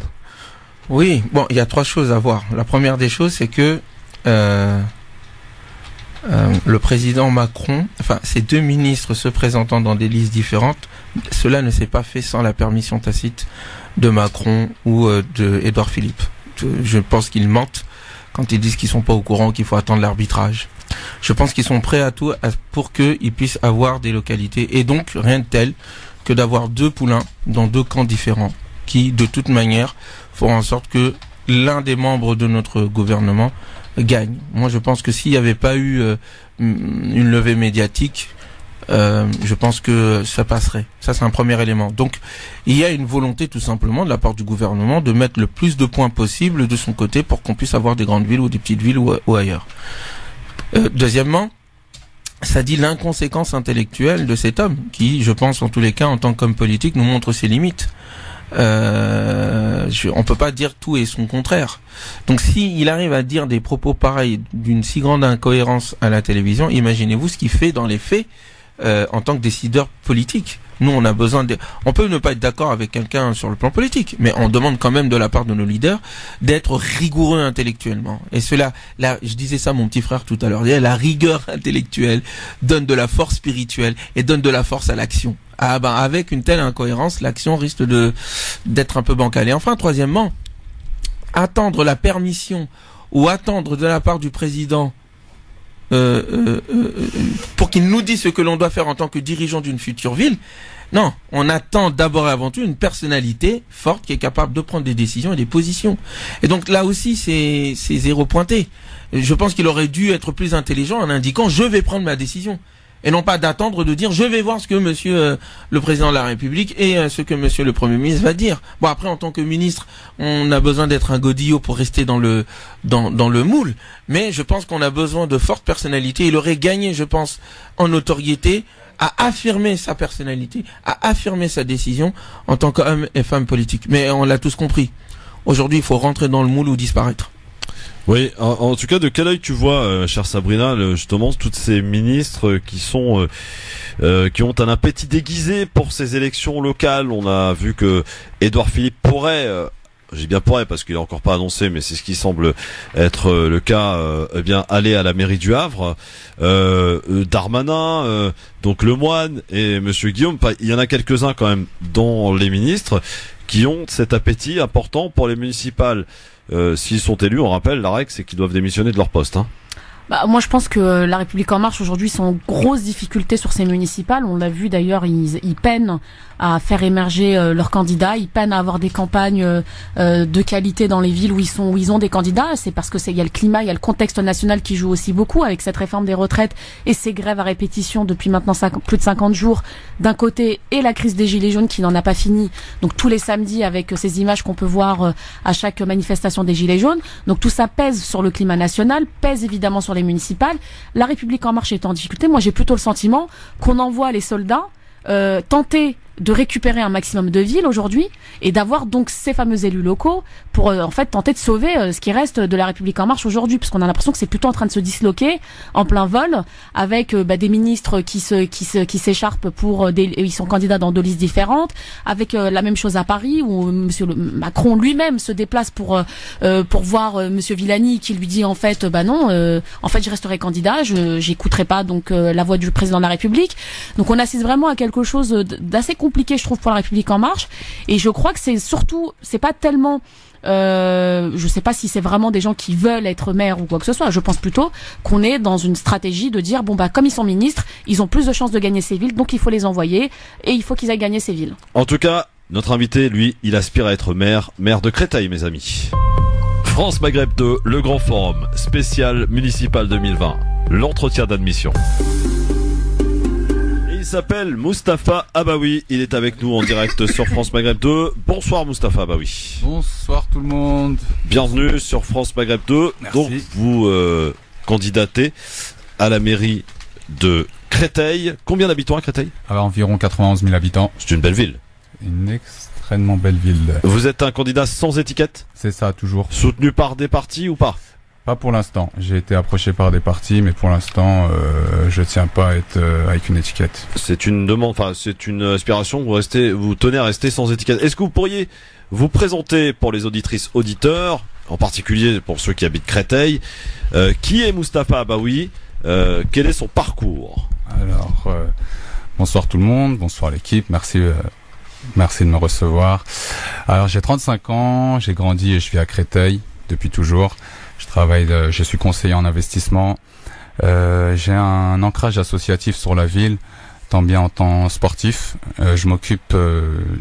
Oui, il y a 3 choses à voir. La première des choses, c'est que le président Macron, ces 2 ministres se présentant dans des listes différentes, cela ne s'est pas fait sans la permission tacite de Macron ou de Édouard Philippe. Je pense qu'ils mentent quand ils disent qu'ils sont pas au courant, qu'il faut attendre l'arbitrage. Je pense qu'ils sont prêts à tout pour qu'ils puissent avoir des localités. Et donc, rien de tel que d'avoir 2 poulains dans 2 camps différents qui, de toute manière, feront en sorte que l'un des membres de notre gouvernement gagne. Moi, je pense que s'il n'y avait pas eu une levée médiatique, je pense que ça passerait. Ça, c'est un premier élément. Donc, il y a une volonté tout simplement de la part du gouvernement de mettre le plus de points possible de son côté pour qu'on puisse avoir des grandes villes ou des petites villes ou ailleurs. Deuxièmement, ça dit l'inconséquence intellectuelle de cet homme qui, je pense, en tous les cas, en tant qu'homme politique, nous montre ses limites. On peut pas dire tout et son contraire. Donc s'il arrive à dire des propos pareils d'une si grande incohérence à la télévision, imaginez-vous ce qu'il fait dans les faits en tant que décideur politique. Nous, on a besoin on peut ne pas être d'accord avec quelqu'un sur le plan politique, mais on demande quand même de la part de nos leaders d'être rigoureux intellectuellement. Et cela, là, je disais ça à mon petit frère tout à l'heure, la rigueur intellectuelle donne de la force spirituelle et donne de la force à l'action. Ah ben, avec une telle incohérence, l'action risque d'être un peu bancale. Et enfin, troisièmement, attendre la permission ou attendre de la part du président pour qu'il nous dise ce que l'on doit faire en tant que dirigeant d'une future ville. Non, on attend d'abord et avant tout une personnalité forte qui est capable de prendre des décisions et des positions. Et donc là aussi, c'est zéro pointé. Je pense qu'il aurait dû être plus intelligent en indiquant « je vais prendre ma décision ». Et non pas d'attendre de dire je vais voir ce que monsieur le président de la République et ce que monsieur le Premier ministre va dire. Bon, après, en tant que ministre, on a besoin d'être un godillot pour rester dans le moule. Mais je pense qu'on a besoin de fortes personnalités. Il aurait gagné, je pense, en notoriété à affirmer sa personnalité, à affirmer sa décision en tant qu'homme et femme politique. Mais on l'a tous compris. Aujourd'hui, il faut rentrer dans le moule ou disparaître. Oui, en tout cas, de quel œil tu vois, chère Sabrina, justement, toutes ces ministres qui sont qui ont un appétit déguisé pour ces élections locales. On a vu que Édouard Philippe pourrait, j'ai bien pourrait parce qu'il est encore pas annoncé, mais c'est ce qui semble être le cas, eh bien aller à la mairie du Havre. Darmanin, donc Lemoine et Monsieur Guillaume, il y en a quelques-uns quand même dans les ministres qui ont cet appétit important pour les municipales. S'ils sont élus, on rappelle, la règle c'est qu'ils doivent démissionner de leur poste. Bah, moi je pense que La République En Marche aujourd'hui sont en grosse difficulté sur ces municipales. On l'a vu d'ailleurs, ils peinent à faire émerger leurs candidats, ils peinent à avoir des campagnes de qualité dans les villes où ils ont des candidats. C'est parce que il y a le climat, il y a le contexte national qui joue aussi beaucoup avec cette réforme des retraites et ces grèves à répétition depuis maintenant plus de 50 jours d'un côté et la crise des gilets jaunes qui n'en a pas fini. Donc tous les samedis avec ces images qu'on peut voir à chaque manifestation des gilets jaunes. Donc tout ça pèse sur le climat national, pèse évidemment sur les municipales. La République En Marche est en difficulté. Moi j'ai plutôt le sentiment qu'on envoie les soldats tenter de récupérer un maximum de villes aujourd'hui et d'avoir donc ces fameux élus locaux pour en fait tenter de sauver ce qui reste de La République En Marche aujourd'hui, parce qu'on a l'impression que c'est plutôt en train de se disloquer en plein vol avec des ministres qui s'écharpent pour ils sont candidats dans 2 listes différentes, avec la même chose à Paris où monsieur Macron lui-même se déplace pour voir monsieur Villani qui lui dit en fait non, en fait je resterai candidat, j'écouterai pas donc la voix du président de la République. Donc on assiste vraiment à quelque chose d'assez compliqué, je trouve, pour La République En Marche. Et je crois que c'est pas tellement, je sais pas si c'est vraiment des gens qui veulent être maire ou quoi que ce soit. Je pense plutôt qu'on est dans une stratégie de dire, comme ils sont ministres, ils ont plus de chances de gagner ces villes, donc il faut les envoyer et il faut qu'ils aillent gagner ces villes. En tout cas, notre invité, lui, il aspire à être maire de Créteil, mes amis. France Maghreb 2, le grand forum spécial municipal 2020, l'entretien d'admission. Il s'appelle Moustapha Abaoui, il est avec nous en direct sur France Maghreb 2. Bonsoir Moustapha Abaoui. Bonsoir tout le monde. Bienvenue sur France Maghreb 2. Merci. Donc vous candidatez à la mairie de Créteil. Combien d'habitants à Créteil? Alors environ 91 000 habitants. C'est une belle ville. Une extrêmement belle ville. Vous êtes un candidat sans étiquette? C'est ça, toujours. Soutenu par des partis ou pas? Pas pour l'instant. J'ai été approché par des partis, mais pour l'instant, je tiens pas à être avec une étiquette. C'est une demande, c'est une aspiration. Vous tenez à rester sans étiquette. Est-ce que vous pourriez vous présenter pour les auditrices, auditeurs, en particulier pour ceux qui habitent Créteil, qui est Moustapha Abaoui, quel est son parcours? Alors, bonsoir tout le monde, bonsoir l'équipe, merci de me recevoir. Alors, j'ai 35 ans, j'ai grandi et je vis à Créteil depuis toujours. Je suis conseiller en investissement. J'ai un ancrage associatif sur la ville, tant bien en temps sportif. Je m'occupe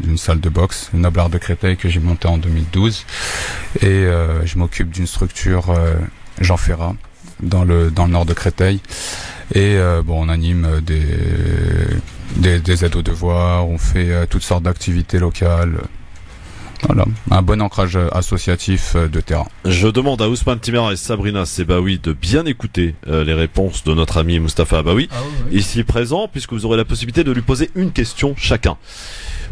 d'une salle de boxe, le Noble Art de Créteil que j'ai monté en 2012. Et je m'occupe d'une structure Jean Ferrat dans le nord de Créteil. Et on anime des aides aux devoirs, on fait toutes sortes d'activités locales. Voilà, un bon ancrage associatif de terrain. Je demande à Ousmane Timera et Sabrina Sebaoui de bien écouter les réponses de notre ami Mustapha Abaoui, ici présent, puisque vous aurez la possibilité de lui poser une question chacun.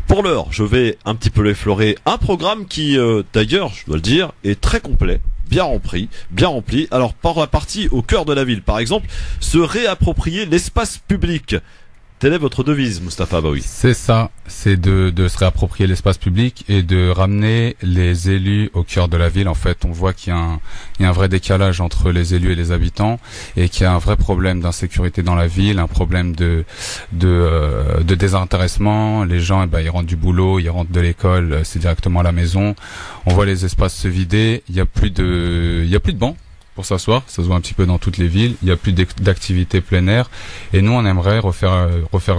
Pour l'heure, je vais un petit peu l'effleurer. Un programme qui, d'ailleurs, je dois le dire, est très complet, bien rempli. Alors, par la partie au cœur de la ville, par exemple, se réapproprier l'espace public. Telle est votre devise, Mustapha Abaoui. C'est ça, c'est de se réapproprier l'espace public et de ramener les élus au cœur de la ville. En fait, on voit qu'il y a un vrai décalage entre les élus et les habitants et qu'il y a un vrai problème d'insécurité dans la ville, un problème de désintéressement. Les gens, ils rentrent du boulot, ils rentrent de l'école, c'est directement à la maison. On voit les espaces se vider, il y a plus de bancs pour s'asseoir, ça se voit un petit peu dans toutes les villes, il n'y a plus d'activités plein air, et nous on aimerait refaire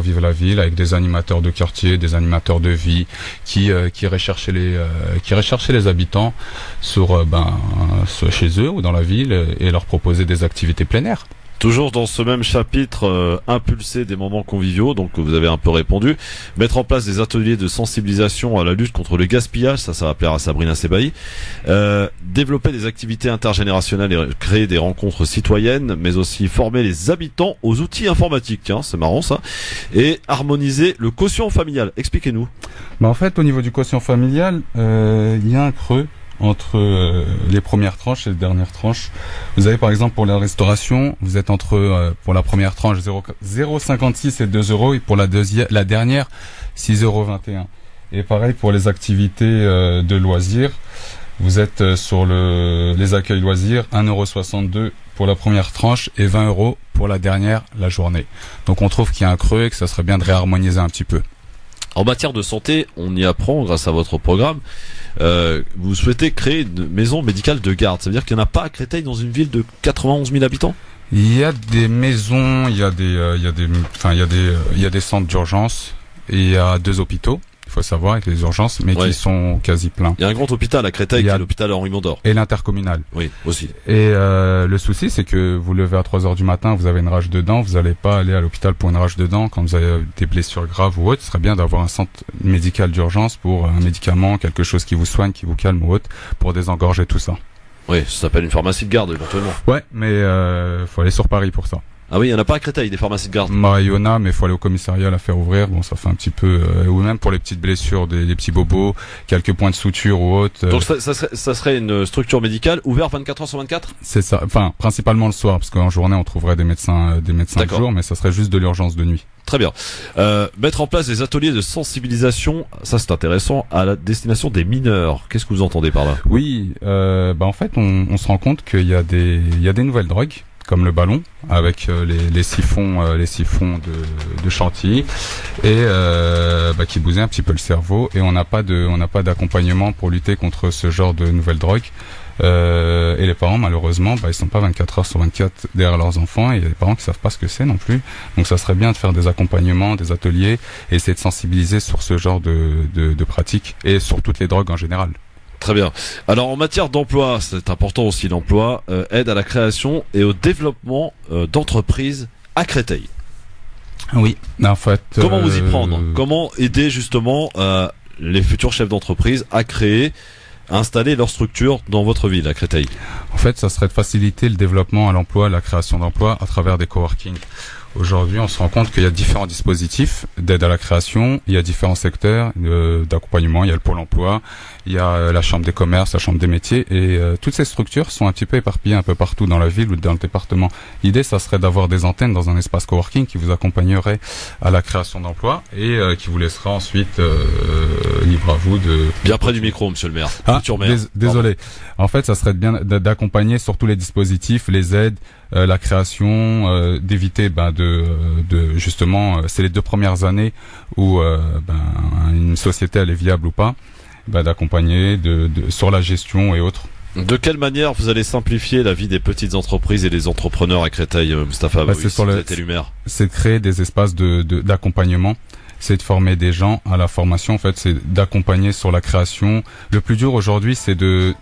vivre la ville avec des animateurs de quartier, des animateurs de vie qui iraient chercher les habitants chez eux ou dans la ville et leur proposer des activités plein air. Toujours dans ce même chapitre, impulser des moments conviviaux, donc vous avez un peu répondu. Mettre en place des ateliers de sensibilisation à la lutte contre le gaspillage, ça va plaire à Sabrina Sebaoui. Développer des activités intergénérationnelles et créer des rencontres citoyennes, mais aussi former les habitants aux outils informatiques, tiens, c'est marrant ça. Et harmoniser le quotient familial. Expliquez-nous. En fait, au niveau du quotient familial, il y a un creux entre les premières tranches et les dernières tranches. Vous avez par exemple pour la restauration, vous êtes entre pour la première tranche 0,56 et 2 euros, et pour la dernière 6,21 €. Et pareil pour les activités de loisirs, vous êtes sur les accueils loisirs 1,62 € pour la première tranche et 20 € pour la dernière, la journée. Donc on trouve qu'il y a un creux et que ça serait bien de réharmoniser un petit peu. En matière de santé, on y apprend grâce à votre programme. Vous souhaitez créer une maison médicale de garde. Ça veut dire qu'il n'y en a pas à Créteil dans une ville de 91 000 habitants? Il y a des maisons, il y a des centres d'urgence et il y a 2 hôpitaux. Il faut savoir, avec les urgences, mais qui sont quasi pleins. Il y a un grand hôpital à Créteil, qui est l'hôpital Henri Mondor. Et l'intercommunal. Oui, aussi. Et le souci, c'est que vous levez à 3 heures du matin, vous avez une rage de dents, vous n'allez pas aller à l'hôpital pour une rage de dents. Quand vous avez des blessures graves ou autres, ce serait bien d'avoir un centre médical d'urgence pour un médicament, quelque chose qui vous soigne, qui vous calme ou autre, pour désengorger tout ça. Oui, ça s'appelle une pharmacie de garde, éventuellement. Ouais, mais faut aller sur Paris pour ça. Ah oui, il n'y en a pas à Créteil, des pharmacies de garde. Il y en a, mais il faut aller au commissariat la faire ouvrir. Bon, ça fait un petit peu, ou même pour les petites blessures, des petits bobos, quelques points de suture ou autre. Donc ça serait une structure médicale ouverte 24 heures sur 24? C'est ça. Enfin, principalement le soir, parce qu'en journée on trouverait des médecins de jour, mais ça serait juste de l'urgence de nuit. Très bien. Mettre en place des ateliers de sensibilisation, ça c'est intéressant, à la destination des mineurs. Qu'est-ce que vous entendez par là? Oui, en fait, on se rend compte qu'il y a des nouvelles drogues, comme le ballon, avec les siphons de chantilly, et qui bousillent un petit peu le cerveau, et on n'a pas d'accompagnement pour lutter contre ce genre de nouvelles drogues. Et les parents, malheureusement, ils sont pas 24 heures sur 24 derrière leurs enfants, et il y a des parents qui savent pas ce que c'est non plus. Donc ça serait bien de faire des accompagnements, des ateliers, et essayer de sensibiliser sur ce genre de pratiques, et sur toutes les drogues en général. Très bien. Alors en matière d'emploi, c'est important aussi l'emploi, aide à la création et au développement d'entreprises à Créteil. Oui, en fait. Comment vous y prendre? Comment aider justement les futurs chefs d'entreprise à créer, à installer leur structure dans votre ville à Créteil? En fait, ça serait de faciliter le développement à l'emploi, la création d'emplois à travers des coworking. Aujourd'hui, on se rend compte qu'il y a différents dispositifs d'aide à la création, il y a différents secteurs d'accompagnement, il y a le pôle emploi, il y a la chambre des commerces, la chambre des métiers, et toutes ces structures sont un petit peu éparpillées un peu partout dans la ville ou dans le département. L'idée, ça serait d'avoir des antennes dans un espace coworking qui vous accompagnerait à la création d'emplois et qui vous laissera ensuite libre à vous de... Bien près du micro, monsieur le maire. Désolé. En fait, ça serait bien d'accompagner sur tous les dispositifs, les aides, la création, d'éviter justement, c'est les 2 premières années où une société elle est viable ou pas, d'accompagner sur la gestion et autres. De quelle manière vous allez simplifier la vie des petites entreprises et des entrepreneurs à Créteil, Mustapha Abaoui, si vous êtes élu maire? C'est de créer des espaces d'accompagnement. C'est de former des gens à la formation. En fait, c'est d'accompagner sur la création. Le plus dur aujourd'hui, c'est de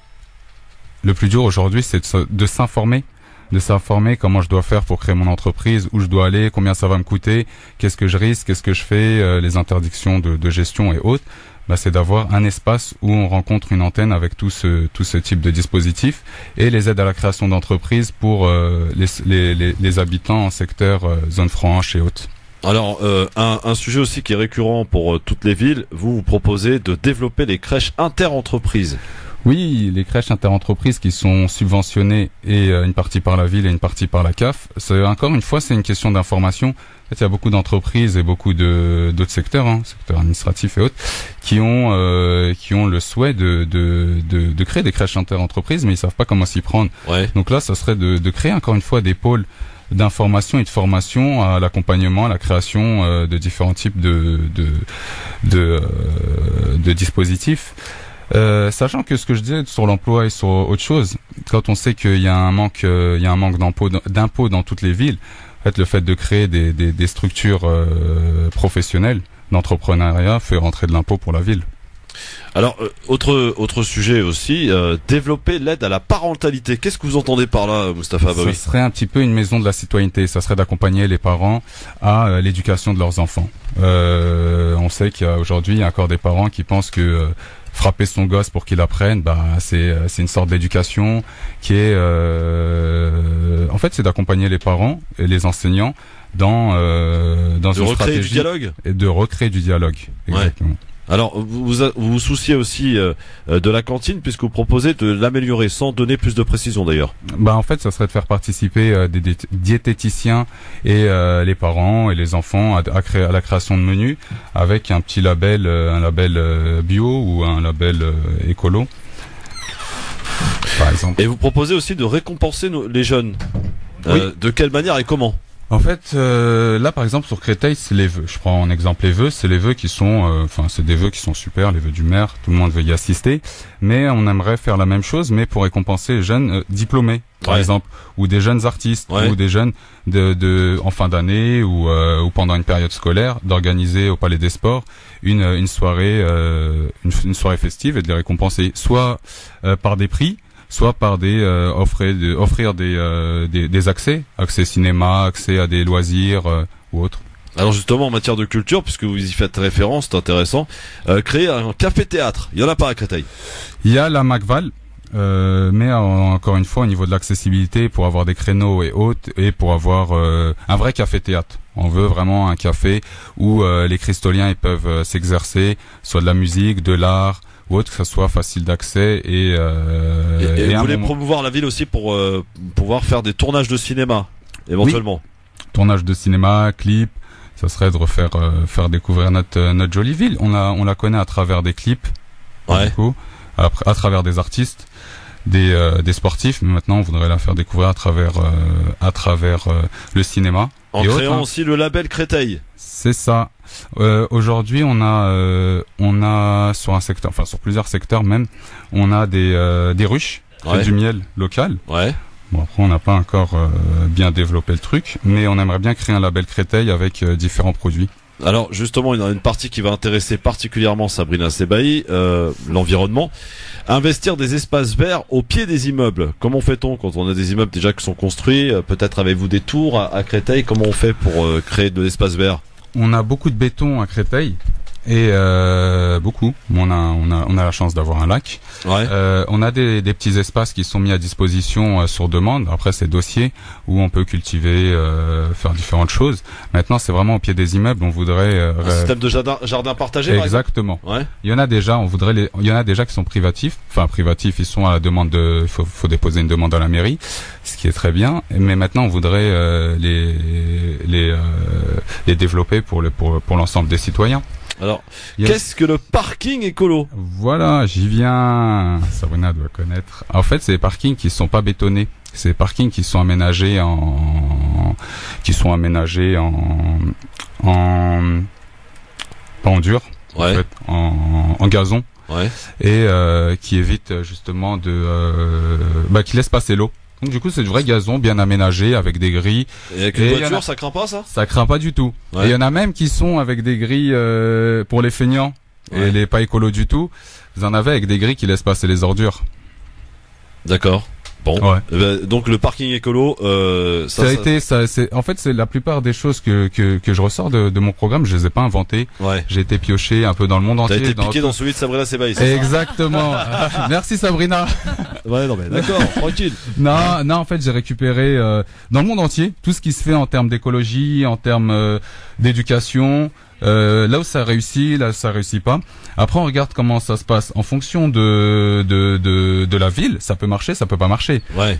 s'informer de s'informer comment je dois faire pour créer mon entreprise, où je dois aller, combien ça va me coûter, qu'est-ce que je risque, qu'est-ce que je fais, les interdictions de gestion et autres. Bah, c'est d'avoir un espace où on rencontre une antenne avec tout ce type de dispositif et les aides à la création d'entreprises pour les habitants en secteur zone franche et autres. Alors, un sujet aussi qui est récurrent pour toutes les villes, vous proposez de développer les crèches inter-entreprises. Oui, les crèches inter-entreprises qui sont subventionnées et une partie par la ville et une partie par la CAF. Encore une fois, c'est une question d'information. En fait, il y a beaucoup d'entreprises et beaucoup d'autres secteurs, secteurs administratifs et autres, qui ont le souhait de créer des crèches inter-entreprises, mais ils savent pas comment s'y prendre. Ouais. Donc là, ça serait de créer encore une fois des pôles d'information et de formation à l'accompagnement, à la création de différents types de dispositifs. Sachant que ce que je disais sur l'emploi et sur autre chose, quand on sait qu'il y a un manque d'impôts dans toutes les villes, en fait, le fait de créer des structures professionnelles d'entrepreneuriat fait rentrer de l'impôt pour la ville. Alors, autre sujet aussi, développer l'aide à la parentalité. Qu'est-ce que vous entendez par là, Moustapha Abaoui ? Ça serait un petit peu une maison de la citoyenneté. Ça serait d'accompagner les parents à l'éducation de leurs enfants. On sait qu'aujourd'hui, il y a encore des parents qui pensent que frapper son gosse pour qu'il apprenne, c'est une sorte d'éducation qui est, en fait, c'est d'accompagner les parents et les enseignants dans une stratégie du dialogue et de recréer du dialogue. Exactement. Ouais. Alors, vous souciez aussi de la cantine puisque vous proposez de l'améliorer sans donner plus de précision d'ailleurs. En fait, ça serait de faire participer des diététiciens et les parents et les enfants à la création de menus avec un petit label, un label bio ou un label écolo, par exemple. Et vous proposez aussi de récompenser les jeunes. Oui. De quelle manière et comment ? En fait, là, par exemple, sur Créteil, c'est les vœux. Je prends en exemple les vœux. C'est les vœux qui sont, c'est des vœux qui sont super, les vœux du maire. Tout le monde veut y assister. Mais on aimerait faire la même chose, mais pour récompenser les jeunes diplômés, par exemple, ou des jeunes artistes, ou des jeunes en fin d'année ou pendant une période scolaire, d'organiser au Palais des Sports une soirée, une soirée festive et de les récompenser, soit par des prix, soit par offrir des accès cinéma, accès à des loisirs ou autres. Alors justement, en matière de culture, puisque vous y faites référence, c'est intéressant, créer un café-théâtre. Il y en a pas à Créteil. Il y a la Macval, mais encore une fois, au niveau de l'accessibilité, pour avoir des créneaux et autres, et pour avoir un vrai café-théâtre. On veut vraiment un café où les cristoliens ils peuvent s'exercer, soit de la musique, de l'art, ou autre, que ça soit facile d'accès et vous voulez promouvoir la ville aussi pour pouvoir faire des tournages de cinéma éventuellement. Oui. Tournage de cinéma, clips, ça serait de refaire faire découvrir notre jolie ville. On la connaît à travers des clips, du coup, à travers des artistes, des sportifs, mais maintenant on voudrait la faire découvrir à travers le cinéma. En créant aussi le label Créteil. C'est ça. Aujourd'hui, on a sur un secteur, enfin sur plusieurs secteurs même, on a des ruches, du miel local. Ouais. Bon, après, on n'a pas encore bien développé le truc, mais on aimerait bien créer un label Créteil avec différents produits. Alors justement, il y a une partie qui va intéresser particulièrement Sabrina Sebaï, l'environnement. Investir des espaces verts au pied des immeubles. Comment fait-on quand on a des immeubles déjà qui sont construits? Peut-être avez-vous des tours à Créteil? Comment on fait pour créer de l'espace vert? On a beaucoup de béton à Créteil. Et beaucoup. On a la chance d'avoir un lac. Ouais. On a des petits espaces qui sont mis à disposition sur demande. Après, c'est dossier où on peut cultiver, faire différentes choses. Maintenant, c'est vraiment au pied des immeubles. On voudrait un système de jardin partagé. Exactement. Par exemple. Ouais. Il y en a déjà. Il y en a déjà qui sont privatifs. Enfin, privatifs, ils sont à la demande faut déposer une demande à la mairie, ce qui est très bien. Mais maintenant, on voudrait les développer pour l'ensemble des citoyens. Alors, qu'est-ce que le parking écolo? Voilà, j'y viens. Sabrina doit connaître. En fait, c'est des parkings qui sont pas bétonnés. C'est des parkings qui sont aménagés en pas en dur, ouais. En fait, en gazon. Ouais. Et qui évite justement qui laisse passer l'eau. Donc du coup c'est du vrai gazon bien aménagé avec des grilles. Et avec une voiture ça craint pas ça? Ça craint pas du tout. Ouais. Et il y en a même qui sont avec des grilles pour les feignants et les pas écolos du tout. Vous en avez avec des grilles qui laissent passer les ordures. D'accord. Bon, donc le parking écolo, en fait, c'est la plupart des choses que je ressors de mon programme, je les ai pas inventées. Ouais. J'ai été pioché un peu dans le monde entier. T'as été piqué dans celui de Sabrina Sebaï. Exactement. Merci Sabrina. Ouais, non mais d'accord, tranquille. Non, en fait, j'ai récupéré dans le monde entier tout ce qui se fait en termes d'écologie, en termes d'éducation. Là où ça réussit, là où ça réussit pas. Après, on regarde comment ça se passe en fonction de la ville. Ça peut marcher, ça peut pas marcher. Ouais.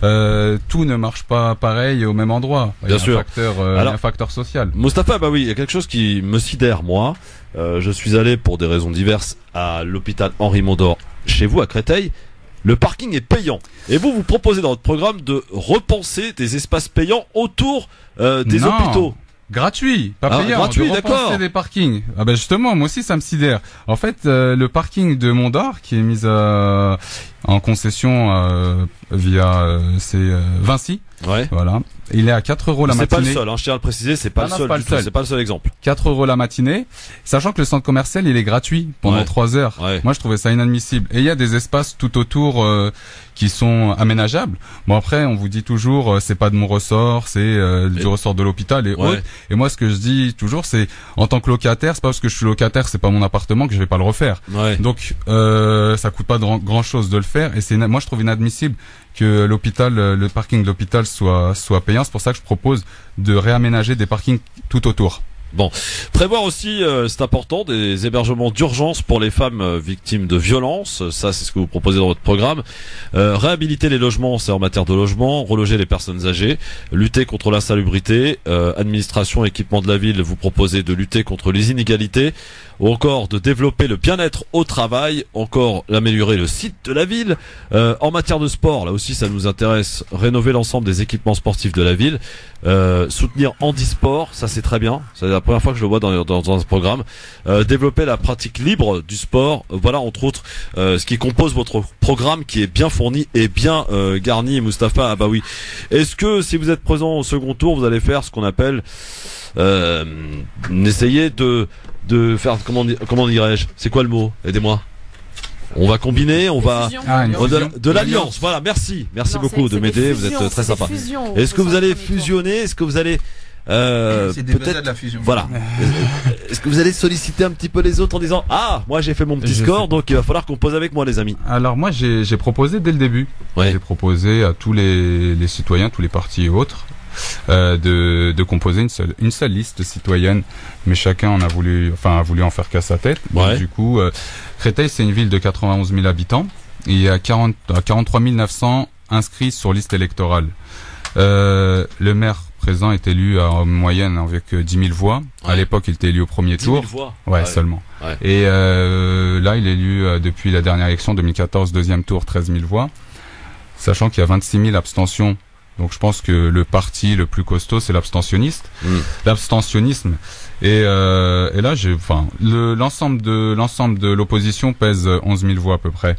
Tout ne marche pas pareil au même endroit. Bien sûr. Un facteur social. Mustapha, bah oui, il y a quelque chose qui me sidère, moi. Je suis allé pour des raisons diverses à l'hôpital Henri Mondor, chez vous à Créteil. Le parking est payant. Et vous proposez dans votre programme de repenser des espaces payants autour des hôpitaux. Gratuit, pas payant. Gratuit, d'accord. Des parkings. Ah ben justement, moi aussi ça me sidère. En fait, le parking de Mondor qui est mis en concession via Vinci. Ouais. Voilà. Il est à 4 € la matinée. C'est pas le seul, je tiens à le préciser, c'est pas le seul. C'est pas le seul exemple. 4 € la matinée, sachant que le centre commercial il est gratuit pendant 3 heures. Ouais. Moi je trouvais ça inadmissible. Et il y a des espaces tout autour qui sont aménageables. Bon après on vous dit toujours c'est pas de mon ressort, c'est du ressort de l'hôpital et autres. Et moi ce que je dis toujours c'est en tant que locataire, c'est pas parce que je suis locataire, c'est pas mon appartement que je vais pas le refaire. Ouais. Donc ça coûte pas grand chose de le faire et c'est moi je trouve inadmissible que le parking de l'hôpital soit payant. C'est pour ça que je propose de réaménager des parkings tout autour. Bon, prévoir aussi, c'est important, des hébergements d'urgence pour les femmes victimes de violences. Ça, c'est ce que vous proposez dans votre programme. Réhabiliter les logements, c'est en matière de logement. Reloger les personnes âgées. Lutter contre l'insalubrité. Administration, équipement de la ville, vous proposez de lutter contre les inégalités. Ou encore de développer le bien-être au travail. Encore d'améliorer le site de la ville. En matière de sport, là aussi, ça nous intéresse. Rénover l'ensemble des équipements sportifs de la ville. Soutenir handisport, ça c'est très bien. C'est la première fois que je le vois dans ce programme. Développer la pratique libre du sport. Voilà entre autres ce qui compose votre programme qui est bien fourni et bien garni. Mustapha, ah bah oui. Est-ce que si vous êtes présent au second tour, vous allez faire ce qu'on appelle essayer de faire comment dirais-je, c'est quoi le mot, aidez-moi. On va combiner, on va de l'alliance. Voilà, merci beaucoup de m'aider. Vous êtes très sympa. Est-ce que vous allez fusionner? Est-ce que vous allez peut-être de la fusion. Voilà. Est-ce que vous allez solliciter un petit peu les autres en disant moi j'ai fait mon petit score, donc il va falloir qu'on pose avec moi les amis. Alors moi j'ai proposé dès le début. J'ai proposé à tous les citoyens, tous les partis et autres. De composer une seule liste citoyenne, mais chacun a voulu en faire qu'à sa tête. Donc, du coup, Créteil c'est une ville de 91 000 habitants. Et il y a 43 900 inscrits sur liste électorale. Le maire présent est élu en moyenne avec 10 000 voix. À l'époque, il était élu au premier tour. 10 000 voix. Seulement. Et là, il est élu depuis la dernière élection 2014, deuxième tour, 13 000 voix. Sachant qu'il y a 26 000 abstentions. Donc je pense que le parti le plus costaud c'est l'abstentionnisme et là l'ensemble de l'opposition pèse 11 000 voix à peu près.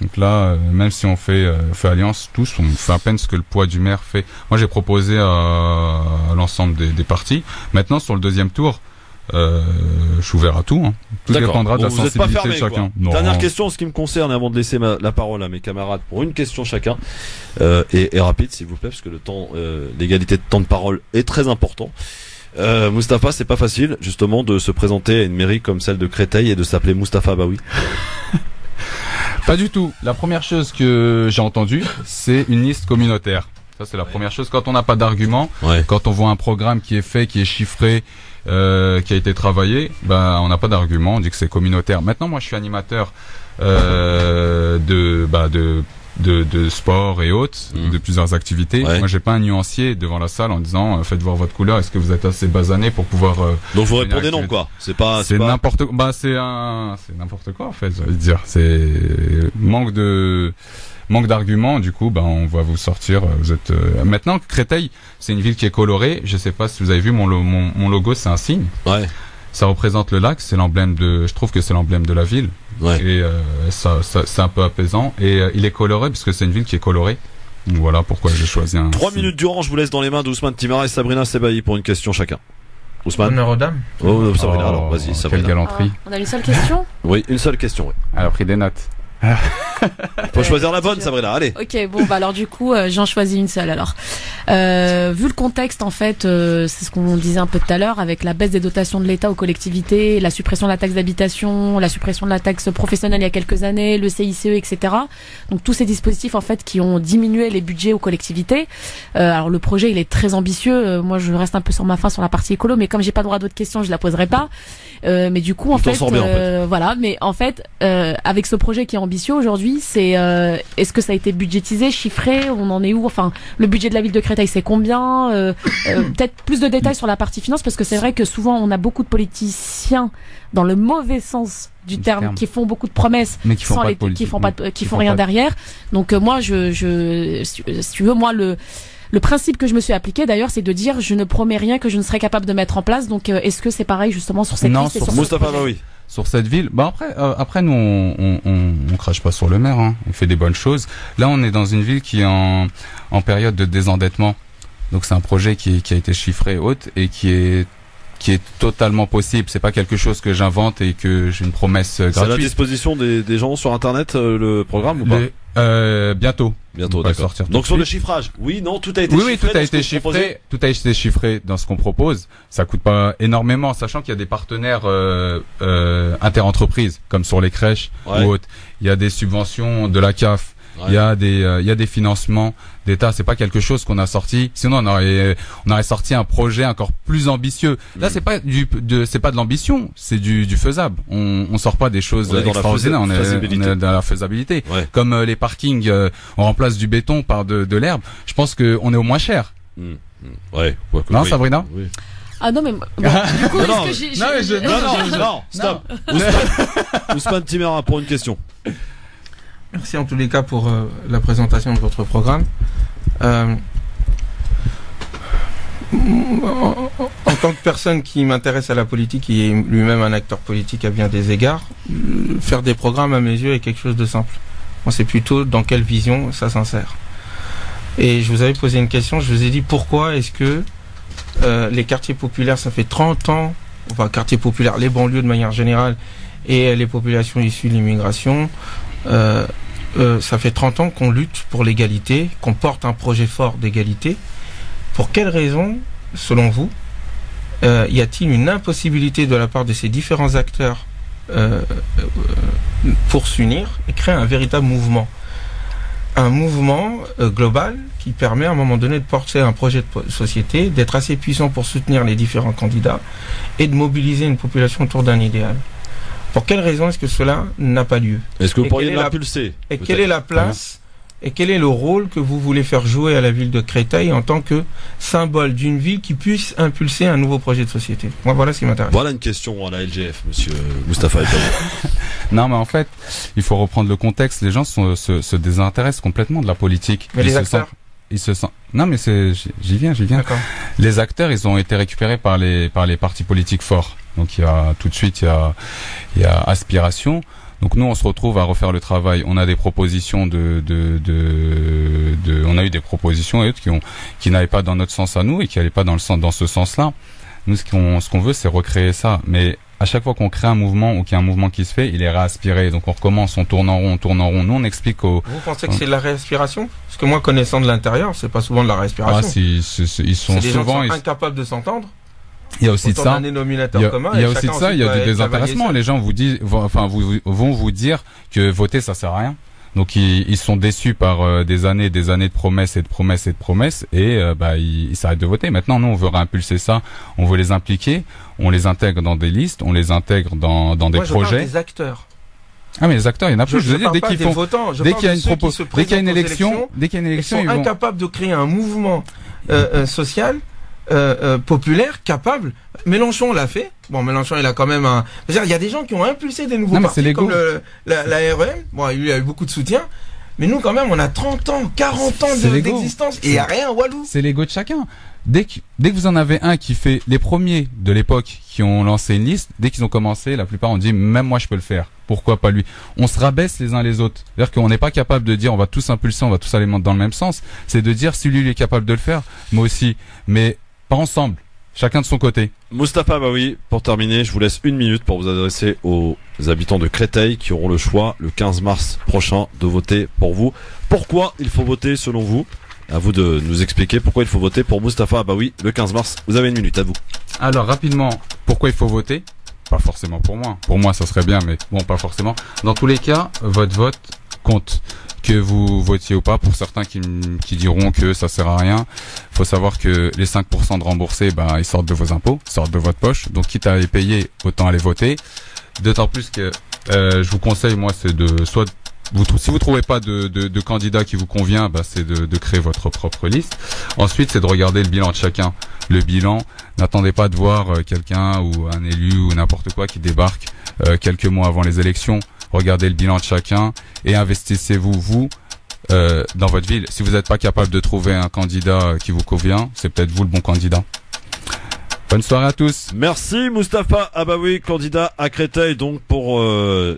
Donc là même si on fait alliance tous, on fait à peine ce que le poids du maire fait. Moi j'ai proposé à l'ensemble des partis. Maintenant sur le deuxième tour je suis ouvert à tout. Tout dépendra de la sensibilité de chacun. Dernière question en ce qui me concerne avant de laisser la parole à mes camarades pour une question chacun et rapide s'il vous plaît parce que le temps, l'égalité de temps de parole est très important. Mustapha, c'est pas facile justement de se présenter à une mairie comme celle de Créteil et de s'appeler Mustapha Abaoui. Pas du tout. La première chose que j'ai entendue, c'est une liste communautaire. Ça c'est la première chose. Quand on n'a pas d'argument, quand on voit un programme qui est fait, qui est chiffré, qui a été travaillé, on n'a pas d'argument, on dit que c'est communautaire. Maintenant, moi, je suis animateur de sport et autres, de plusieurs activités. Moi, j'ai pas un nuancier devant la salle en disant faites voir votre couleur. Est-ce que vous êtes assez basané pour pouvoir donc vous répondez non quoi. C'est n'importe quoi. C'est n'importe quoi en fait. J'allais dire. C'est manque d'arguments, du coup, on va vous sortir. Vous êtes maintenant Créteil, c'est une ville qui est colorée. Je sais pas si vous avez vu mon logo, c'est un cygne. Ça représente le lac. C'est l'emblème je trouve que c'est l'emblème de la ville. Et ça c'est un peu apaisant. Et il est coloré puisque c'est une ville qui est colorée. Donc voilà pourquoi j'ai choisi un. 3 minutes durant, je vous laisse dans les mains d'Ousmane Timara et Sabrina Sebaï pour une question chacun. Ousmane. Honneur aux dames. Sabrina, alors vas-y, Sabrina. Quelle galanterie. On a une seule question. Oui, une seule question. Elle a pris des notes. Faut choisir la bonne, Sabrina, allez. Ok, bon, bah alors du coup, j'en choisis une seule alors. Vu le contexte, en fait, c'est ce qu'on disait un peu tout à l'heure, avec la baisse des dotations de l'État aux collectivités, la suppression de la taxe d'habitation, la suppression de la taxe professionnelle il y a quelques années, le CICE, etc. Donc tous ces dispositifs, en fait, qui ont diminué les budgets aux collectivités. Alors le projet, il est très ambitieux. Moi, je reste un peu sur ma fin sur la partie écolo, mais comme j'ai pas droit à d'autres questions, je la poserai pas. Mais du coup, en fait, voilà. Mais en fait, avec ce projet qui est ambitieux aujourd'hui, c'est est-ce que ça a été budgétisé, chiffré, on en est où? Enfin, le budget de la ville de Créteil, c'est combien? Peut-être plus de détails sur la partie finance, parce que c'est vrai que souvent on a beaucoup de politiciens dans le mauvais sens du terme qui font beaucoup de promesses, mais qui font rien derrière. Donc moi, si tu veux, moi le principe que je me suis appliqué d'ailleurs, c'est de dire je ne promets rien que je ne serai capable de mettre en place. Donc est-ce que c'est pareil justement sur cette liste et sur Moustapha Baoui? Sur cette ville, bah après nous on crache pas sur le maire, hein. On fait des bonnes choses. Là on est dans une ville qui est en période de désendettement, donc c'est un projet qui a été chiffré haute et qui est totalement possible. C'est pas quelque chose que j'invente et que j'ai une promesse gratuite. C'est à la disposition des gens sur internet le programme ou pas? Bientôt. D'accord. Donc sur le chiffrage, oui, non, tout a été chiffré. Oui, tout a été chiffré. Tout a été chiffré dans ce qu'on propose. Ça coûte pas énormément, sachant qu'il y a des partenaires interentreprises, comme sur les crèches ou autres. Il y a des subventions de la CAF. Il y a des financements d'État. C'est pas quelque chose qu'on a sorti. Sinon, on aurait sorti un projet encore plus ambitieux. Là, c'est pas de l'ambition, c'est du faisable. On sort pas des choses extraordinaires. On est dans la faisabilité. Ouais. Comme les parkings, on remplace du béton par de l'herbe. Je pense que on est au moins cher. Ouais. Non, Sabrina? Oui. Ah non mais bon, du coup, non, stop. Ousmane Timera pour une question. Merci en tous les cas pour la présentation de votre programme. En tant que personne qui m'intéresse à la politique, qui est lui-même un acteur politique à bien des égards, faire des programmes à mes yeux est quelque chose de simple. Moi, c'est plutôt dans quelle vision ça s'insère. Et je vous avais posé une question, je vous ai dit pourquoi est-ce que les quartiers populaires, ça fait 30 ans, enfin quartiers populaires, les banlieues de manière générale, et les populations issues de l'immigration, ça fait 30 ans qu'on lutte pour l'égalité, qu'on porte un projet fort d'égalité. Pour quelles raisons, selon vous, y a-t-il une impossibilité de la part de ces différents acteurs pour s'unir et créer un véritable mouvement? Un mouvement global qui permet à un moment donné de porter un projet de société, d'être assez puissant pour soutenir les différents candidats et de mobiliser une population autour d'un idéal. Pour quelle raison est-ce que cela n'a pas lieu? Est-ce que vous pourriez l'impulser? Et quelle est la place et quel est le rôle que vous voulez faire jouer à la ville de Créteil en tant que symbole d'une ville qui puisse impulser un nouveau projet de société? Moi, voilà ce qui m'intéresse. Voilà une question à la LGF, monsieur Moustapha. Non, mais en fait, il faut reprendre le contexte. Les gens se désintéressent complètement de la politique. Mais les acteurs? Ils se sentent... Non, mais j'y viens. Les acteurs, ils ont été récupérés par les partis politiques forts. Donc il y a tout de suite, il y a aspiration. Donc nous, on se retrouve à refaire le travail. On a des propositions on a eu des propositions et autres qui n'allaient pas dans notre sens à nous et qui n'allaient pas dans ce sens-là. Nous, ce qu'on veut, c'est recréer ça. Mais à chaque fois qu'on crée un mouvement ou qu'il y a un mouvement qui se fait, il est réaspiré. Donc on recommence, on tourne en rond. Nous, on explique Vous pensez que c'est de la réaspiration? Parce que moi, connaissant de l'intérieur, c'est pas souvent de la réaspiration. Ah, ils sont souvent incapables de s'entendre. Il y a aussi de ça. Il y a aussi de ça. Il y a du désintéressement. Les gens vont vous dire que voter, ça sert à rien. Donc ils sont déçus par des années de promesses et ils s'arrêtent de voter. Maintenant, nous, on veut réimpulser ça. On veut les impliquer. On les intègre dans des listes. On les intègre dans des projets. Je parle des acteurs. Ah mais les acteurs, il y en a plus. Je veux dire, dès qu'il y a une élection, ils sont incapables de créer un mouvement social. Populaire, capable. Mélenchon l'a fait. Bon, Mélenchon, il a quand même il y a des gens qui ont impulsé des nouveaux partis comme la REM. Bon, il a eu beaucoup de soutien. Mais nous, quand même, on a 30 ans, 40 ans d'existence et il n'y a rien, Walou. C'est l'ego de chacun. Dès que vous en avez un qui fait les premiers de l'époque qui ont lancé une liste, dès qu'ils ont commencé, la plupart ont dit, même moi, je peux le faire. Pourquoi pas lui? On se rabaisse les uns les autres. C'est-à-dire qu'on n'est pas capable de dire, on va tous impulser, on va tous aller dans le même sens. C'est de dire, si lui, il est capable de le faire, moi aussi. Mais pas ensemble. chacun de son côté. Mustapha Abaoui, pour terminer, je vous laisse 1 minute pour vous adresser aux habitants de Créteil qui auront le choix le 15 mars prochain de voter pour vous. Pourquoi il faut voter selon vous? À vous de nous expliquer pourquoi il faut voter pour Mustapha Abaoui le 15 mars. Vous avez 1 minute, à vous. Alors rapidement, pourquoi il faut voter? Pas forcément pour moi. Pour moi, ça serait bien, mais bon, pas forcément. Dans tous les cas, votre vote compte. Que vous votiez ou pas, pour certains qui diront que ça sert à rien, faut savoir que les 5% de remboursés, ils sortent de vos impôts, sortent de votre poche. Donc quitte à les payer, autant aller voter. D'autant plus que je vous conseille, moi, c'est de soit si vous trouvez pas de candidat qui vous convient, c'est de créer votre propre liste. Ensuite, c'est de regarder le bilan de chacun. Le bilan, n'attendez pas de voir quelqu'un ou un élu ou n'importe quoi qui débarque quelques mois avant les élections. Regardez le bilan de chacun et investissez-vous dans votre ville. Si vous n'êtes pas capable de trouver un candidat qui vous convient, c'est peut-être vous le bon candidat. Bonne soirée à tous. Merci Mustapha Abaoui, candidat à Créteil donc pour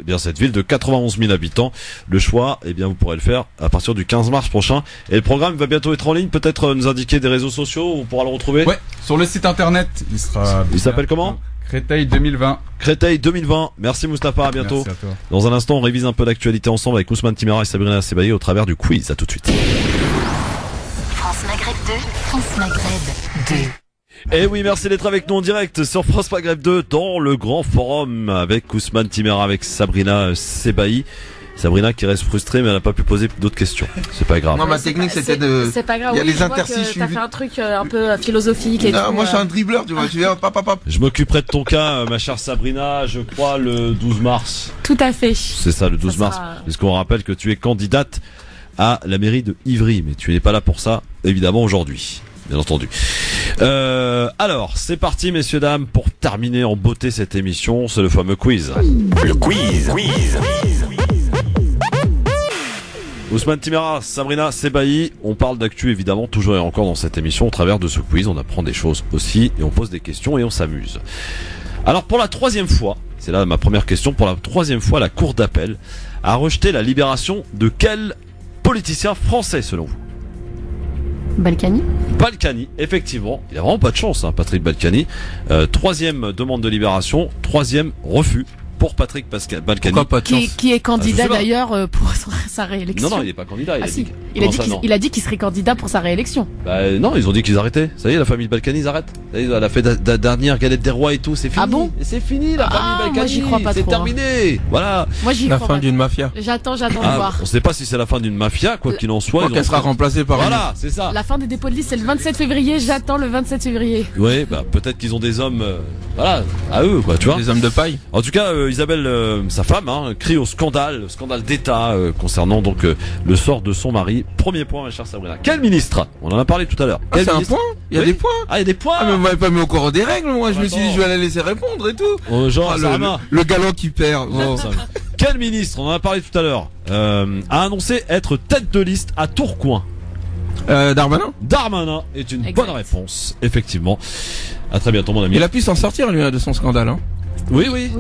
bien cette ville de 91 000 habitants. Le choix, vous pourrez le faire à partir du 15 mars prochain. Et le programme va bientôt être en ligne. Peut-être nous indiquer des réseaux sociaux où on pourra le retrouver. Ouais, sur le site internet. Il s'appelle comment? Créteil 2020. Créteil 2020. Merci Mustapha, à bientôt. Merci à toi. Dans un instant, on révise un peu l'actualité ensemble avec Ousmane Timera et Sabrina Sebaï au travers du quiz. À tout de suite. France Maghreb 2, France Maghreb 2. Et oui, merci d'être avec nous en direct sur France Maghreb 2 dans le grand forum avec Ousmane Timera, avec Sabrina Sebaï. Sabrina qui reste frustrée mais elle n'a pas pu poser d'autres questions. C'est pas grave. Non, ma technique c'était de... C'est pas grave. Il y a oui, les interstices. T'as fait un truc un peu philosophique et non, tout. Moi je suis un dribbleur, tu vois. Je viens, pap. Je m'occuperai de ton cas, ma chère Sabrina, je crois le 12 mars. Tout à fait. C'est ça, le 12 mars. Puisqu'on rappelle que tu es candidate à la mairie de Ivry, mais tu n'es pas là pour ça, évidemment, aujourd'hui. Bien entendu. Alors, c'est parti, messieurs, dames, pour terminer en beauté cette émission. C'est le fameux quiz. Le quiz. Ousmane Timera, Sabrina Sebaï, on parle d'actu évidemment toujours et encore dans cette émission. Au travers de ce quiz, on apprend des choses aussi et on pose des questions et on s'amuse. Alors pour la 3e fois, c'est là ma première question, pour la 3e fois, la Cour d'appel a rejeté la libération de quel politicien français selon vous? Balkany, effectivement. Il a vraiment pas de chance, Patrick Balkany. 3e demande de libération, 3e refus pour Patrick Balkany. Pourquoi pas de chance? qui est candidat d'ailleurs pour sa réélection. Non, il est pas candidat. Il a dit qu'il serait candidat pour sa réélection. Non, ils ont dit qu'ils arrêtaient. Ça y est, la famille Balkany, ils arrêtent. Ça y est, elle a fait la dernière galette des rois et tout, c'est fini. Ah bon? C'est fini, la famille Balkany. Moi j'y crois pas trop. C'est terminé. Voilà. Moi j'y la crois fin pas. d'une mafia. J'attends de voir. On sait pas si c'est la fin d'une mafia, quoi qu'il en soit. Qu'elle sera remplacée par Voilà, c'est ça. La fin des dépôts de liste, c'est le 27 février. J'attends le 27 février. Ouais, peut-être qu'ils ont des hommes, à eux, quoi, tu vois. Des hommes de paille. En tout cas, Isabelle, sa femme, crie au scandale d'État concernant donc le sort de son mari. Premier point, ma chère Sabrina. Quel ministre? On en a parlé tout à l'heure. C'est un point? Il y a des points? Ah, il y a des points. Ah, mais vous m'avez pas mis au courant des règles, moi. Je me suis dit, je vais la laisser répondre et tout. Genre, le galant qui perd. Oh. Quel ministre, on en a parlé tout à l'heure, a annoncé être tête de liste à Tourcoing? Darmanin? Darmanin est une bonne réponse, effectivement. À très bientôt, mon ami. Il a pu s'en sortir, lui, de son scandale, Oui.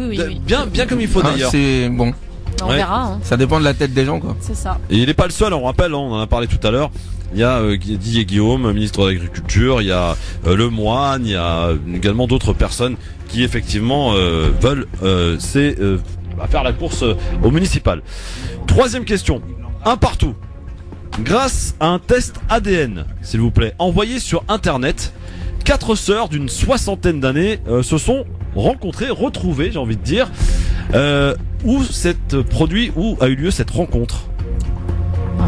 Bien comme il faut d'ailleurs. C'est bon. On verra. Ça dépend de la tête des gens, quoi. C'est ça. Et il n'est pas le seul, on rappelle, on en a parlé tout à l'heure. Il y a Didier Guillaume, ministre de l'Agriculture, il y a Lemoine, il y a également d'autres personnes qui effectivement veulent faire la course au municipal. 3e question, un partout. Grâce à un test ADN, s'il vous plaît, envoyé sur Internet, 4 sœurs d'une 60aine d'années se sont retrouvées, j'ai envie de dire, où a eu lieu cette rencontre?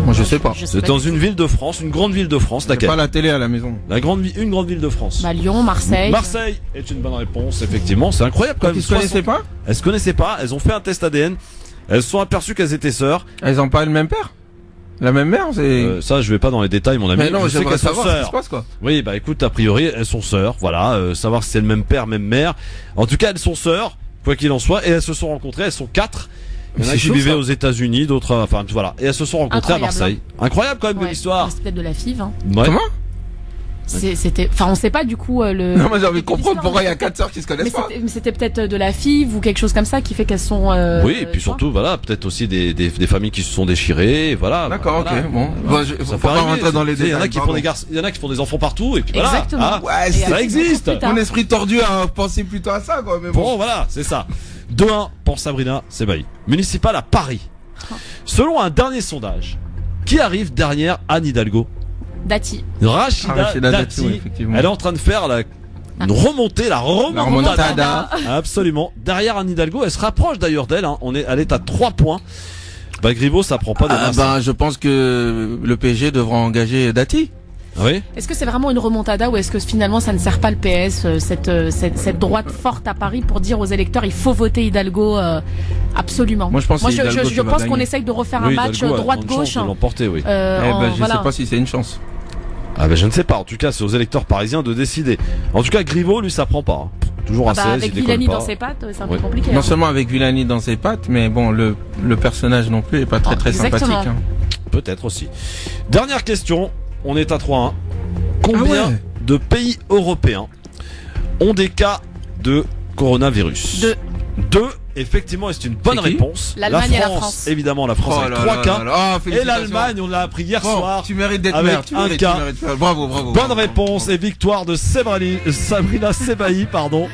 Moi je sais pas. C'est dans une ville de France, une grande ville de France, laquelle? Pas la télé à la maison. Une grande ville de France. Lyon, Marseille. Marseille est une bonne réponse, effectivement. C'est incroyable quand même. Ils se connaissaient pas? Elles se connaissaient pas. Elles ont fait un test ADN. Elles se sont aperçues qu'elles étaient sœurs. Elles ont pas le même père? La même mère, c'est... Ça, je vais pas dans les détails, mon ami. Mais non, je sais qu'elles sont sœurs. Ce qui se passe, quoi. Oui, écoute, a priori, elles sont sœurs. Voilà, savoir si c'est le même père, même mère. En tout cas, elles sont sœurs, quoi qu'il en soit, et elles se sont rencontrées. Elles sont 4. Il y en a qui vivaient aux États-Unis, d'autres, enfin voilà. Et elles se sont rencontrées à Marseille. Incroyable quand même de l'histoire. C'est peut-être de la FIV. Ouais. Comment? on sait pas du coup le. Non, mais j'ai envie de comprendre pourquoi il y a 4 sœurs qui se connaissent pas. Mais c'était peut-être de la FIV ou quelque chose comme ça qui fait qu'elles sont. Oui, et puis surtout, voilà, peut-être aussi des familles qui se sont déchirées, voilà. D'accord, voilà. ok, bon. Faut pas rentrer dans les détails. Il y en a qui font des enfants partout, et puis voilà. Exactement. Ouais, ça existe. Mon esprit tordu a pensé plutôt à ça, quoi. Mais bon, voilà, c'est ça. 2-1 pour Sabrina Sebaï. Municipal à Paris. Selon un dernier sondage, qui arrive derrière Anne Hidalgo? Dati. Rachida Dati. Oui, elle est en train de faire la remontada. Absolument. Derrière Anne Hidalgo, elle se rapproche d'ailleurs d'elle. Hein. Elle est à 3 points. Bah Griveaux, ça prend pas de masse. Je pense que le PSG devra engager Dati. Oui. Est-ce que c'est vraiment une remontada ou est-ce que finalement ça ne sert pas le PS, cette droite forte à Paris pour dire aux électeurs il faut voter Hidalgo absolument. Moi je pense qu'on essaye de refaire un match droite-gauche. Oui. Je sais pas si c'est une chance. Ah ben je ne sais pas. En tout cas, c'est aux électeurs parisiens de décider. En tout cas, Griveaux, lui, ça prend pas. Hein. Toujours à 16, avec Villani dans ses pattes, c'est un peu compliqué. Non seulement avec Villani dans ses pattes, mais bon, le personnage non plus est pas très sympathique. Hein. Peut-être aussi. Dernière question. On est à 3-1. Combien de pays européens ont des cas de coronavirus? 2. Effectivement, et c'est une bonne réponse. L'Allemagne et la France. Évidemment, la France avec 3 cas. Et l'Allemagne, on l'a appris hier soir. Tu mérites d'être avec maire. un cas. Bravo. Bonne réponse et victoire de Sabrina Sebaï, pardon.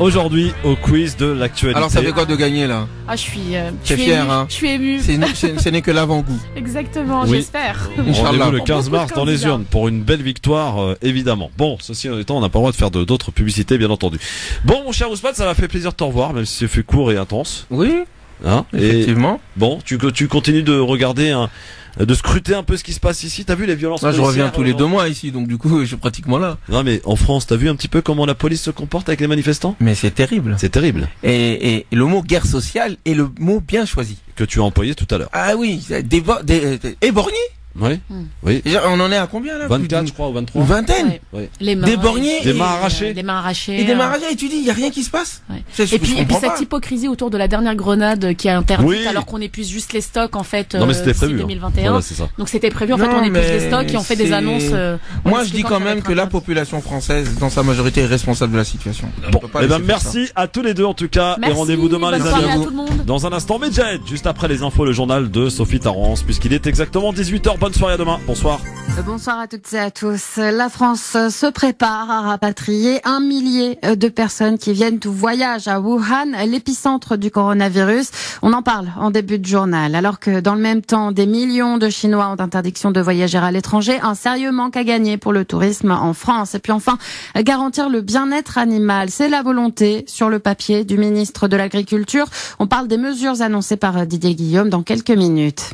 Aujourd'hui, au quiz de l'actualité. Alors, ça fait quoi de gagner, là? Ah, je suis fier, hein. Je suis ému. Ce n'est que l'avant-goût. Exactement, j'espère. Rendez-vous le 15 mars dans les urnes pour une belle victoire, évidemment. Bon, ceci en étant, on n'a pas le droit de faire d'autres publicités, bien entendu. Bon, mon cher Ousmane, ça m'a fait plaisir de te revoir, même si c'est fait court et intense. Oui. Hein, effectivement. Bon, tu continues de regarder de scruter un peu ce qui se passe ici. T'as vu les violences policières? Je reviens tous les 2 mois ici, donc du coup, je suis pratiquement là. Non, mais en France, t'as vu un petit peu comment la police se comporte avec les manifestants? Mais c'est terrible. C'est terrible. Et le mot guerre sociale est le mot bien choisi. Que tu as employé tout à l'heure. Ah oui, éborgné. Oui. On en est à combien là? 24, je crois, ou 23. Une vingtaine. Oui. Les mains, des mains arrachées. Et des mains arrachées. Et tu dis, il y a rien qui se passe. Ouais. Et puis cette hypocrisie autour de la dernière grenade qui est interdite alors qu'on épuise juste les stocks en fait. Non mais c'était prévu. 2021. Voilà, c'est ça. Donc c'était prévu. En fait, on épuise les stocks et on fait des annonces. Moi, je dis quand même que la population française, dans sa majorité, est responsable de la situation. Bon, merci à tous les deux en tout cas. Et rendez-vous demain les amis. Dans un instant, Medjed, juste après les infos, le journal de Sophie Tarrance, puisqu'il est exactement 18h. Bonne soirée à demain. Bonsoir. Bonsoir à toutes et à tous. La France se prépare à rapatrier 1 millier de personnes qui viennent ou voyagent à Wuhan, l'épicentre du coronavirus. On en parle en début de journal. Alors que dans le même temps, des millions de Chinois ont interdiction de voyager à l'étranger, un sérieux manque à gagner pour le tourisme en France. Et puis enfin, garantir le bien-être animal. C'est la volonté sur le papier du ministre de l'Agriculture. On parle des mesures annoncées par Didier Guillaume dans quelques minutes.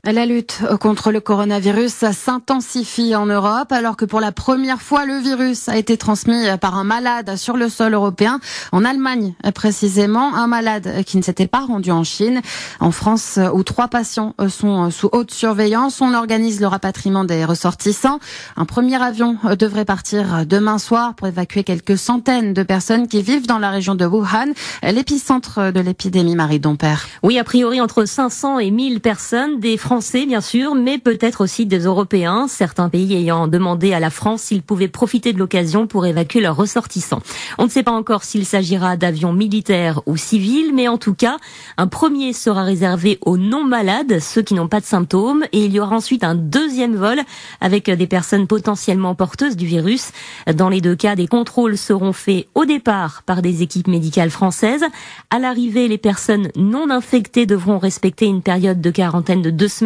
La lutte contre le coronavirus s'intensifie en Europe alors que pour la première fois, le virus a été transmis par un malade sur le sol européen. En Allemagne, précisément, un malade qui ne s'était pas rendu en Chine. En France, où 3 patients sont sous haute surveillance, on organise le rapatriement des ressortissants. Un premier avion devrait partir demain soir pour évacuer quelques centaines de personnes qui vivent dans la région de Wuhan, l'épicentre de l'épidémie. Marie Dompère. Oui, a priori entre 500 et 1000 personnes, des Français bien sûr, mais peut-être aussi des Européens, certains pays ayant demandé à la France s'ils pouvaient profiter de l'occasion pour évacuer leurs ressortissants. On ne sait pas encore s'il s'agira d'avions militaires ou civils, mais en tout cas, un premier sera réservé aux non-malades, ceux qui n'ont pas de symptômes, et il y aura ensuite un deuxième vol avec des personnes potentiellement porteuses du virus. Dans les 2 cas, des contrôles seront faits au départ par des équipes médicales françaises. À l'arrivée, les personnes non infectées devront respecter une période de quarantaine de 2 semaines,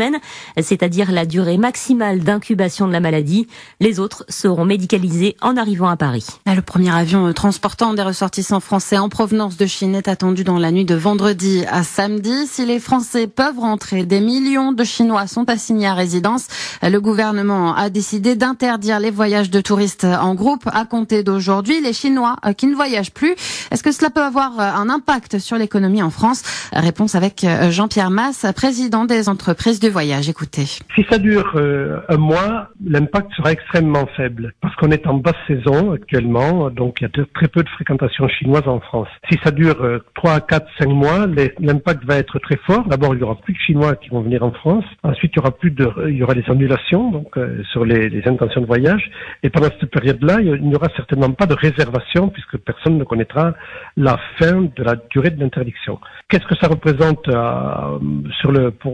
c'est-à-dire la durée maximale d'incubation de la maladie. Les autres seront médicalisés en arrivant à Paris. Le premier avion transportant des ressortissants français en provenance de Chine est attendu dans la nuit de vendredi à samedi. Si les Français peuvent rentrer, des millions de Chinois sont assignés à résidence. Le gouvernement a décidé d'interdire les voyages de touristes en groupe à compter d'aujourd'hui. Les Chinois qui ne voyagent plus, est-ce que cela peut avoir un impact sur l'économie en France? Réponse avec Jean-Pierre Masse, président des entreprises du du voyage. Écoutez. Si ça dure un mois, l'impact sera extrêmement faible parce qu'on est en basse saison actuellement, donc il y a très peu de fréquentation chinoise en France. Si ça dure 3, 4, 5 mois, l'impact va être très fort. D'abord, il y aura plus de Chinois qui vont venir en France. Ensuite, il y aura des annulations donc sur les intentions de voyage. Et pendant cette période-là, il n'y aura certainement pas de réservation puisque personne ne connaîtra la fin de la durée de l'interdiction. Qu'est-ce que ça représente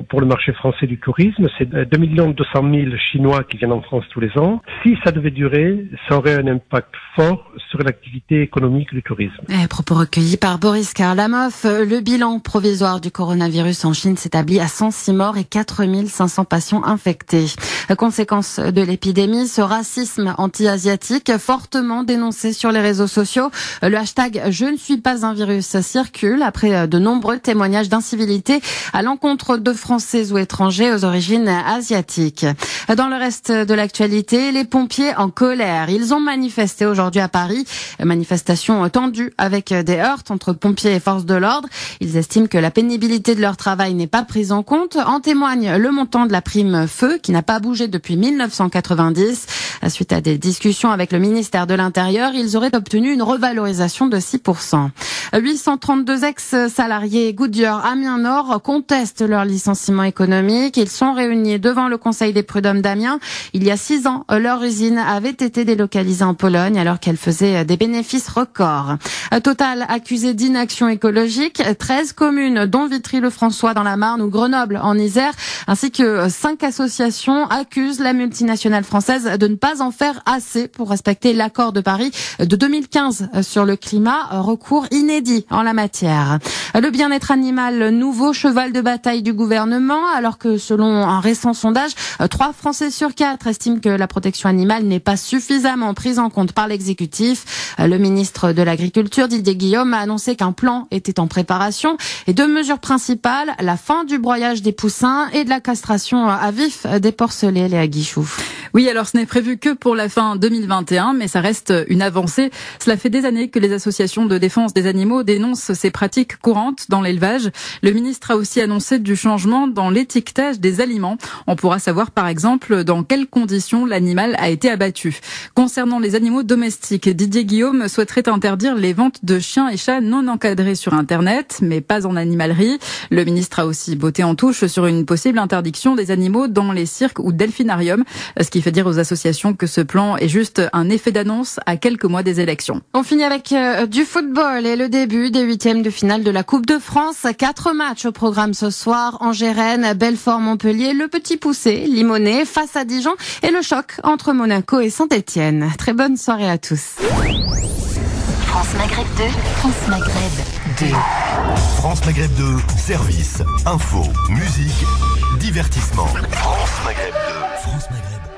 pour le marché français du tourisme? C'est 2 200 000 Chinois qui viennent en France tous les ans. Si ça devait durer, ça aurait un impact fort sur l'activité économique du tourisme. Propos recueillis par Boris Karlamov. Le bilan provisoire du coronavirus en Chine s'établit à 106 morts et 4 500 patients infectés. Conséquence de l'épidémie, ce racisme anti-asiatique fortement dénoncé sur les réseaux sociaux. Le hashtag « Je ne suis pas un virus » circule après de nombreux témoignages d'incivilité à l'encontre de Français ou étrangers aux origines asiatiques. Dans le reste de l'actualité, les pompiers en colère. Ils ont manifesté aujourd'hui à Paris. Manifestation tendue avec des heurts entre pompiers et forces de l'ordre. Ils estiment que la pénibilité de leur travail n'est pas prise en compte. En témoigne le montant de la prime feu qui n'a pas bougé depuis 1990. Suite à des discussions avec le ministère de l'Intérieur, ils auraient obtenu une revalorisation de 6%. 832 ex-salariés Goodyear Amiens Nord contestent leur licenciement économique. Ils sont réunis devant le Conseil des prud'hommes d'Amiens. Il y a 6 ans, leur usine avait été délocalisée en Pologne alors qu'elle faisait des bénéfices records. Total accusé d'inaction écologique. 13 communes, dont Vitry-le-François dans la Marne ou Grenoble en Isère, ainsi que 5 associations accusent la multinationale française de ne pas en faire assez pour respecter l'accord de Paris de 2015 sur le climat. Recours inédit en la matière. Le bien-être animal, nouveau cheval de bataille du gouvernement, alors que selon un récent sondage, 3 Français sur 4 estiment que la protection animale n'est pas suffisamment prise en compte par l'exécutif. Le ministre de l'Agriculture, Didier Guillaume, a annoncé qu'un plan était en préparation et 2 mesures principales, la fin du broyage des poussins et de la castration à vif des porcelets. Léa Guichou. Oui, alors ce n'est prévu que pour la fin 2021, mais ça reste une avancée. Cela fait des années que les associations de défense des animaux dénoncent ces pratiques courantes dans l'élevage. Le ministre a aussi annoncé du changement dans l'étiquetage des aliments. On pourra savoir par exemple dans quelles conditions l'animal a été abattu. Concernant les animaux domestiques, Didier Guillaume souhaiterait interdire les ventes de chiens et chats non encadrés sur Internet, mais pas en animalerie. Le ministre a aussi botté en touche sur une possible interdiction des animaux dans les cirques ou delphinariums, ce qui fait dire aux associations que ce plan est juste un effet d'annonce à quelques mois des élections. On finit avec du football et le début des 8e de finale de la Coupe de France. 4 matchs au programme ce soir. Angers-Rennes, Belfort-Montpellier, le Petit Poucet, Limonest face à Dijon et le choc entre Monaco et Saint-Etienne. Très bonne soirée à tous. France Maghreb 2, France Maghreb 2. France Maghreb 2, service, info, musique, divertissement. France Maghreb 2. France Maghreb.